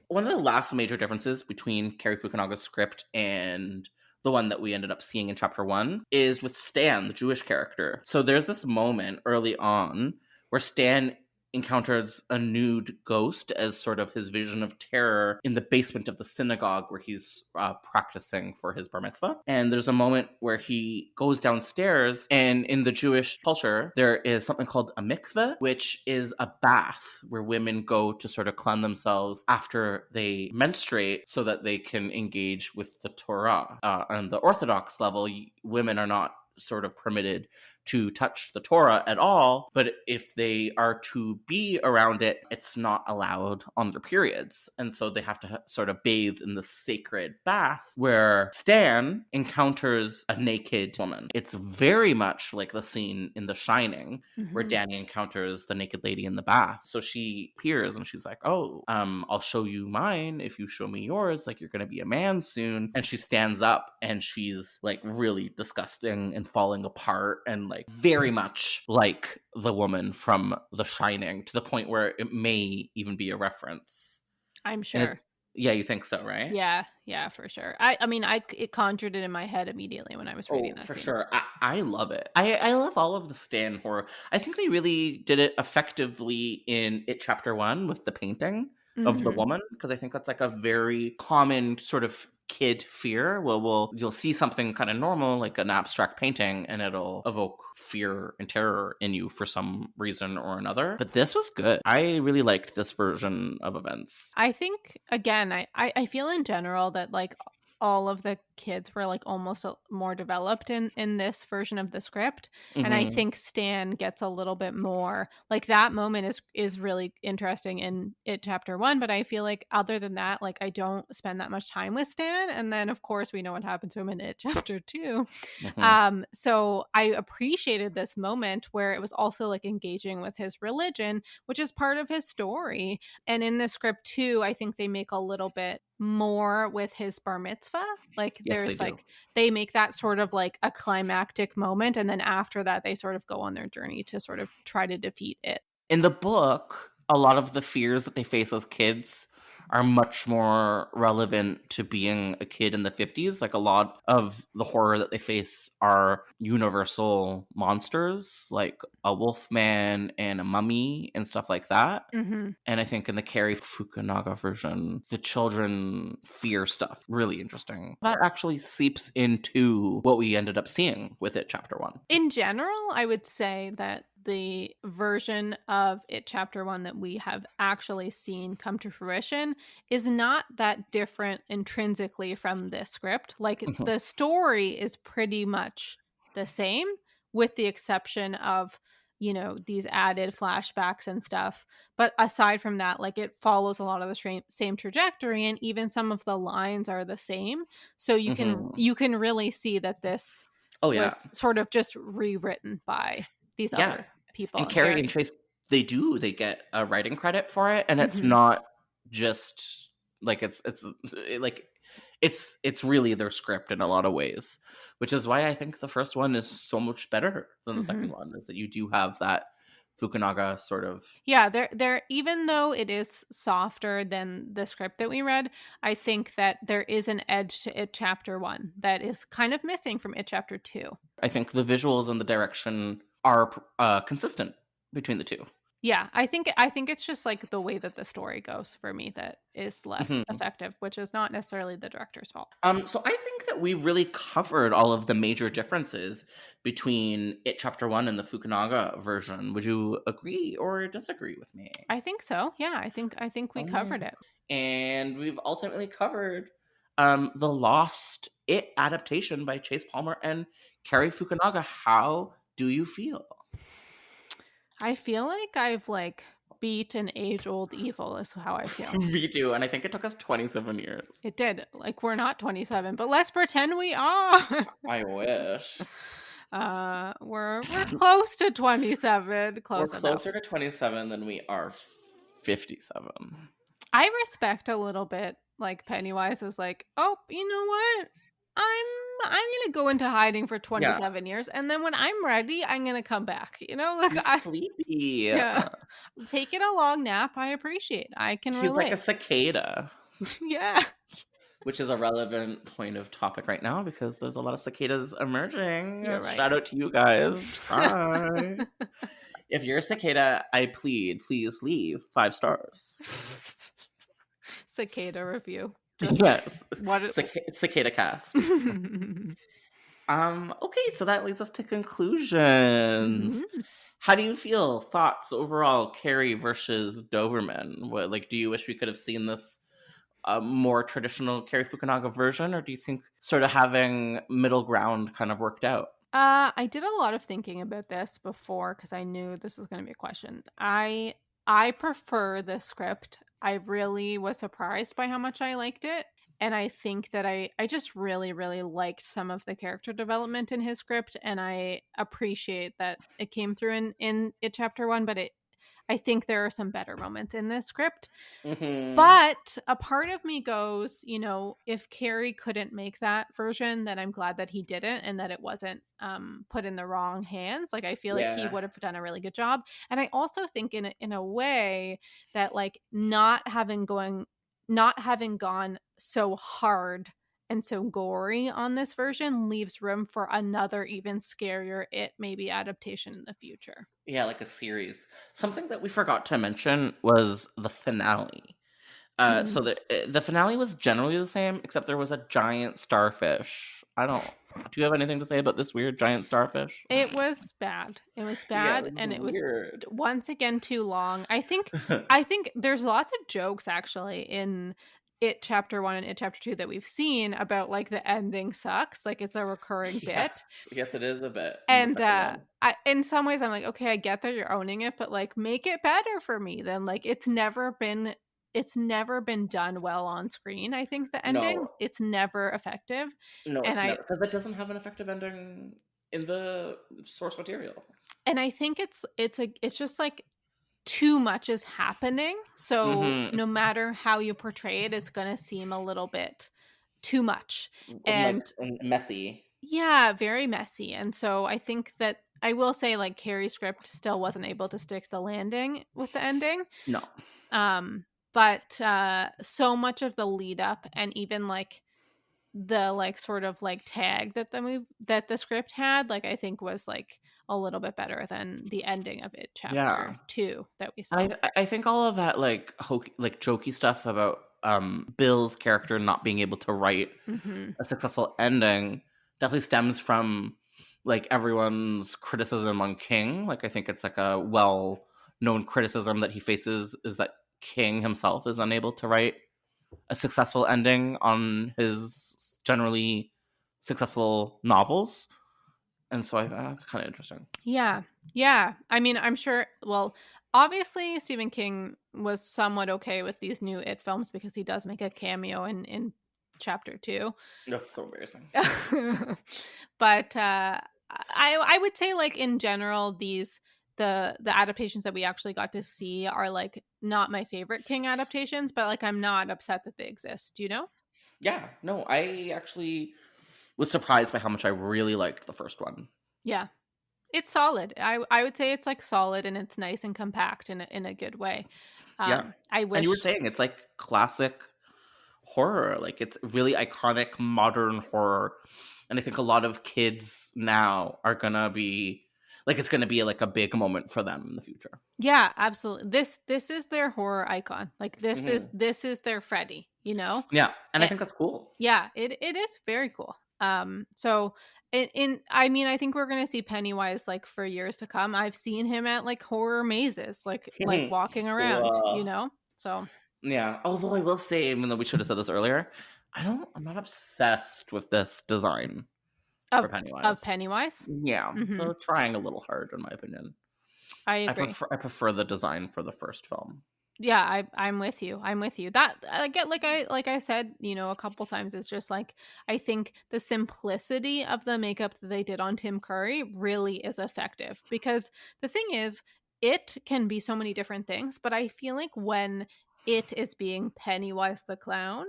One of the last major differences between Cary Fukunaga's script and the one that we ended up seeing in chapter 1 is with Stan, the Jewish character. So there's this moment early on where Stan encounters a nude ghost as sort of his vision of terror in the basement of the synagogue where he's practicing for his bar mitzvah. And there's a moment where he goes downstairs, and in the Jewish culture, there is something called a mikveh, which is a bath where women go to sort of cleanse themselves after they menstruate so that they can engage with the Torah. On the Orthodox level, women are not sort of permitted to touch the Torah at all, but if they are to be around it, it's not allowed on their periods. And so they have to sort of bathe in the sacred bath where Stan encounters a naked woman. It's very much like the scene in The Shining where Mhm. Danny encounters the naked lady in the bath. So she appears and she's like, "Oh, I'll show you mine if you show me yours. Like, you're gonna be a man soon." And she stands up and she's like really disgusting and falling apart and like very much like the woman from The Shining, to the point where it may even be a reference. I'm And sure. it's yeah, you think so, right? Yeah, yeah, for sure. I mean, it conjured it in my head immediately when I was reading Oh, that for scene. sure. I love it. I love all of the Stan horror. I think they really did it effectively in It Chapter 1 with the painting. of the Mhm. woman, because I think that's like a very common sort of kid fear. You'll see something kind of normal like an abstract painting and it'll evoke fear and terror in you for some reason or another. But this was good. I really liked this version of events. I think again, I feel in general that like all of the kids were like almost more developed in this version of the script, and I Hmm. think Stan gets a little bit more like that moment is really interesting in it chapter 1, but I feel like other than that, like I don't spend that much time with Stan, and then of course we know what happened to him in it chapter 2. Hmm. So I appreciated this moment where it was also like engaging with his religion, which is part of his story. And in the script too, I think they make a little bit more with his bar mitzvah. Like Yes, they there's do. like they make that sort of like a climactic moment, and then after that they sort of go on their journey to sort of try to defeat it. In the book, a lot of the fears that they face as kids are much more relevant to being a kid in the 50s. Like a lot of the horror that they face are universal monsters, like a wolf man and a mummy and stuff like that. Mm-hmm. And I think in the Cary Fukunaga version, the children fear stuff. Really interesting. That actually seeps into what we ended up seeing with it, chapter 1. In general, I would say that the version of it chapter 1 that we have actually seen come to fruition is not that different intrinsically from this script. Like Mhm. the story is pretty much the same with the exception of these added flashbacks and stuff, but aside from that, like it follows a lot of the same trajectory, and even some of the lines are the same, so Mhm. you can really see that this Oh, yeah. was sort of just rewritten by these Yeah. other people And and Carrie and Cary. Chase, they get a writing credit for it, and it's Mhm. not just like like it's really their script in a lot of ways, which is why I think the first one is so much better than the second Mhm. one, is that you do have that Fukunaga sort of. Yeah, there even though it is softer than the script that we read, I think that there is an edge to it chapter 1 that is kind of missing from it chapter 2. I think the visuals and the direction are consistent between the two. Yeah, I think it's just like the way that the story goes for me that is less Mhm. effective, which is not necessarily the director's fault. So I think that we really covered all of the major differences between It Chapter One and the Fukunaga version. Would you agree or disagree with me? I think so. Yeah, I think we covered Um, it. and we've ultimately covered the Lost It adaptation by Chase Palmer and Cary Fukunaga. How do you feel? I feel like I've like beat an age-old evil is how I feel. Me too, and I think it took us 27 years. It did. Like we're not 27, but let's pretend we are. I wish. We're close to 27, We're close enough. closer to 27 than we are 57. I respect a little bit like Pennywise is like, "Oh, you know what? I'm going to go into hiding for Yeah. 27 years, and then when I'm ready, I'm going to come back." Like He's sleepy. yeah. Taking a long nap, I appreciate. I can He's like a relate. cicada, Yeah. which is a relevant point of topic right now because there's a lot of cicadas emerging. You're right. Shout out to you guys. Hi. If you're a cicada, I plead, please leave 5 stars. Cicada review. Just Yes. what it, Cicada cast. Okay, so that leads us to conclusions. Mhm. How do you feel? Thoughts overall, Carrie versus Doberman? What, like, do you wish we could have seen this a more traditional Cary Fukunaga version, or do you think sort of having middle ground kind of worked out? I did a lot of thinking about this before because I knew this was going to be a question. I prefer the script. I really was surprised by how much I liked it. And I think that I just really, really liked some of the character development in his script. And I appreciate that it came through in it chapter 1, but I think there are some better moments in this script. Hmm. But a part of me goes, if Carrie couldn't make that version, then I'm glad that he didn't and that it wasn't put in the wrong hands. Like I feel like he Yeah. would have done a really good job. And I also think in a way that like not having gone so hard and so gory on this version leaves room for another even scarier it maybe adaptation in the future. Yeah, like a series. Something that we forgot to mention was the finale. So the finale was generally the same, except there was a giant starfish. I don't. Do you have anything to say about this weird giant starfish? It was bad. It was Yeah, it bad, was and it was weird. once again too long. I think there's lots of jokes actually in It Chapter 1 and It Chapter 2 that we've seen about like the ending sucks. Like it's a recurring bit. Yes, yes, it is a bit in the And second one. in some ways I'm like, okay, I get that you're owning it, but like make it better for me then. Like it's never been done well on screen. I think the ending, No, it's never effective. no, And it's I never, because it doesn't have an effective ending in the source material. and I think it's just like too much is happening. So Mm-hmm. no matter how you portray it, it's going to seem a little bit too much. Like And messy. yeah, very messy. And so I think that I will say like Carrie's script still wasn't able to stick the landing with the ending. No. Um but so much of the lead up and even like the like sort of like tag that the script had, like I think was like a little bit better than the ending of It Yeah. Chapter 2 that we saw. I think all of that like like jokey stuff about Bill's character not being able to write Mhm. a successful ending definitely stems from like everyone's criticism on King. Like I think it's like a well known criticism that he faces is that King himself is unable to write a successful ending on his generally successful novels. And so that's kind of interesting. Yeah. Yeah. I mean, I'm sure, well, obviously Stephen King was somewhat okay with these new It films because he does make a cameo in Chapter 2. That's so embarrassing. But I would say like in general the adaptations that we actually got to see are like not my favorite King adaptations, but like I'm not upset that they exist, you know? Yeah, no, I actually was surprised by how much I really liked the first one. Yeah. It's solid. I would say it's like solid and it's nice and compact in a good way. Yeah. I And you were wish saying it's like classic horror. Like it's really iconic modern horror. And I think a lot of kids now are gonna be like it's gonna be like a big moment for them in the future. Yeah, absolutely. This is their horror icon. Like Hmm. this is their Freddy, you know? Yeah, and I Eh, think that's cool. yeah, it is very cool. So in I mean, I think we're gonna see Pennywise like for years to come. I've seen him at like horror mazes, like walking around, you Cool. know? So Yeah. Although I will say, even though we should have said this earlier, I'm not obsessed with this design for of Pennywise. Pennywise. Yeah. Hmm. So trying a little hard in my opinion. I agree. I prefer the design for the first film. Yeah, I'm with you. I'm with you. That I get like I said, you know, a couple times. It's just like I think the simplicity of the makeup that they did on Tim Curry really is effective because the thing is, it can be so many different things. But I feel like when it is being Pennywise the clown,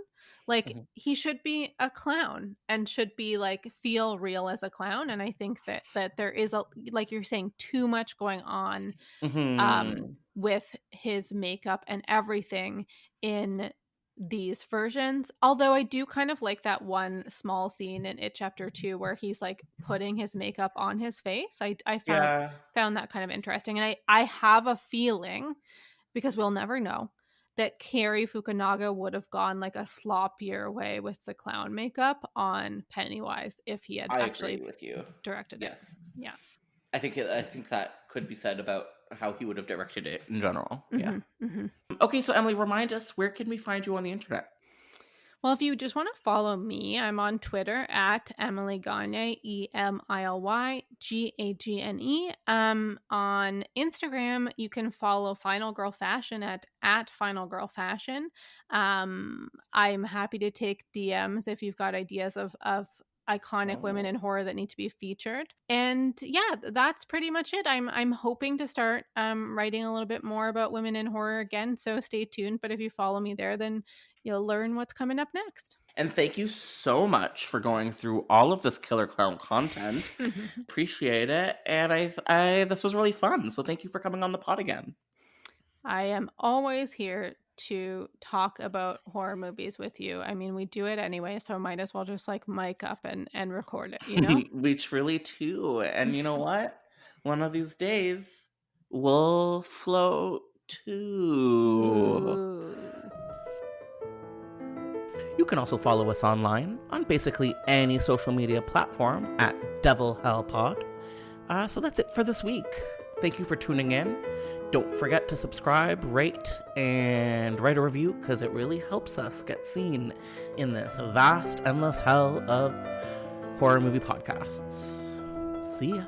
like Mhm. he should be a clown and should be like feel real as a clown. And I think that there is a like you're saying too much going on Mhm. with his makeup and everything in these versions. Although I do kind of like that one small scene in It Chapter 2 where he's like putting his makeup on his face. I Yeah. found that kind of interesting. And I have a feeling, because we'll never know, that Cary Fukunaga would have gone like a sloppier way with the clown makeup on Pennywise if he had I agree actually with you. directed it. Yes. Yeah. I think that could be said about how he would have directed it in general. Yeah. Hmm. Hmm. Okay, so Emily, remind us, where can we find you on the internet? Well, if you just want to follow me, I'm on Twitter at Emily Gagne, EmilYGagne. On Instagram, you can follow Final Girl Fashion at Final Girl Fashion. I'm happy to take DMs if you've got ideas of iconic women Oh. in horror that need to be featured. And yeah, that's pretty much it. I'm hoping to start writing a little bit more about women in horror again, so stay tuned. But if you follow me there, then you'll learn what's coming up next. And thank you so much for going through all of this Killer Clown content. Appreciate it. And I this was really fun. So thank you for coming on the pod again. I am always here to talk about horror movies with you. I mean, we do it anyway, so might as well just like mic up and record it, you know? We truly do. And you know what? One of these days, we'll float too. Ooh. You can also follow us online on basically any social media platform at Devil Hell Pod. So that's it for this week. Thank you for tuning in. Don't forget to subscribe, rate, and write a review, because it really helps us get seen in this vast, endless hell of horror movie podcasts. See ya.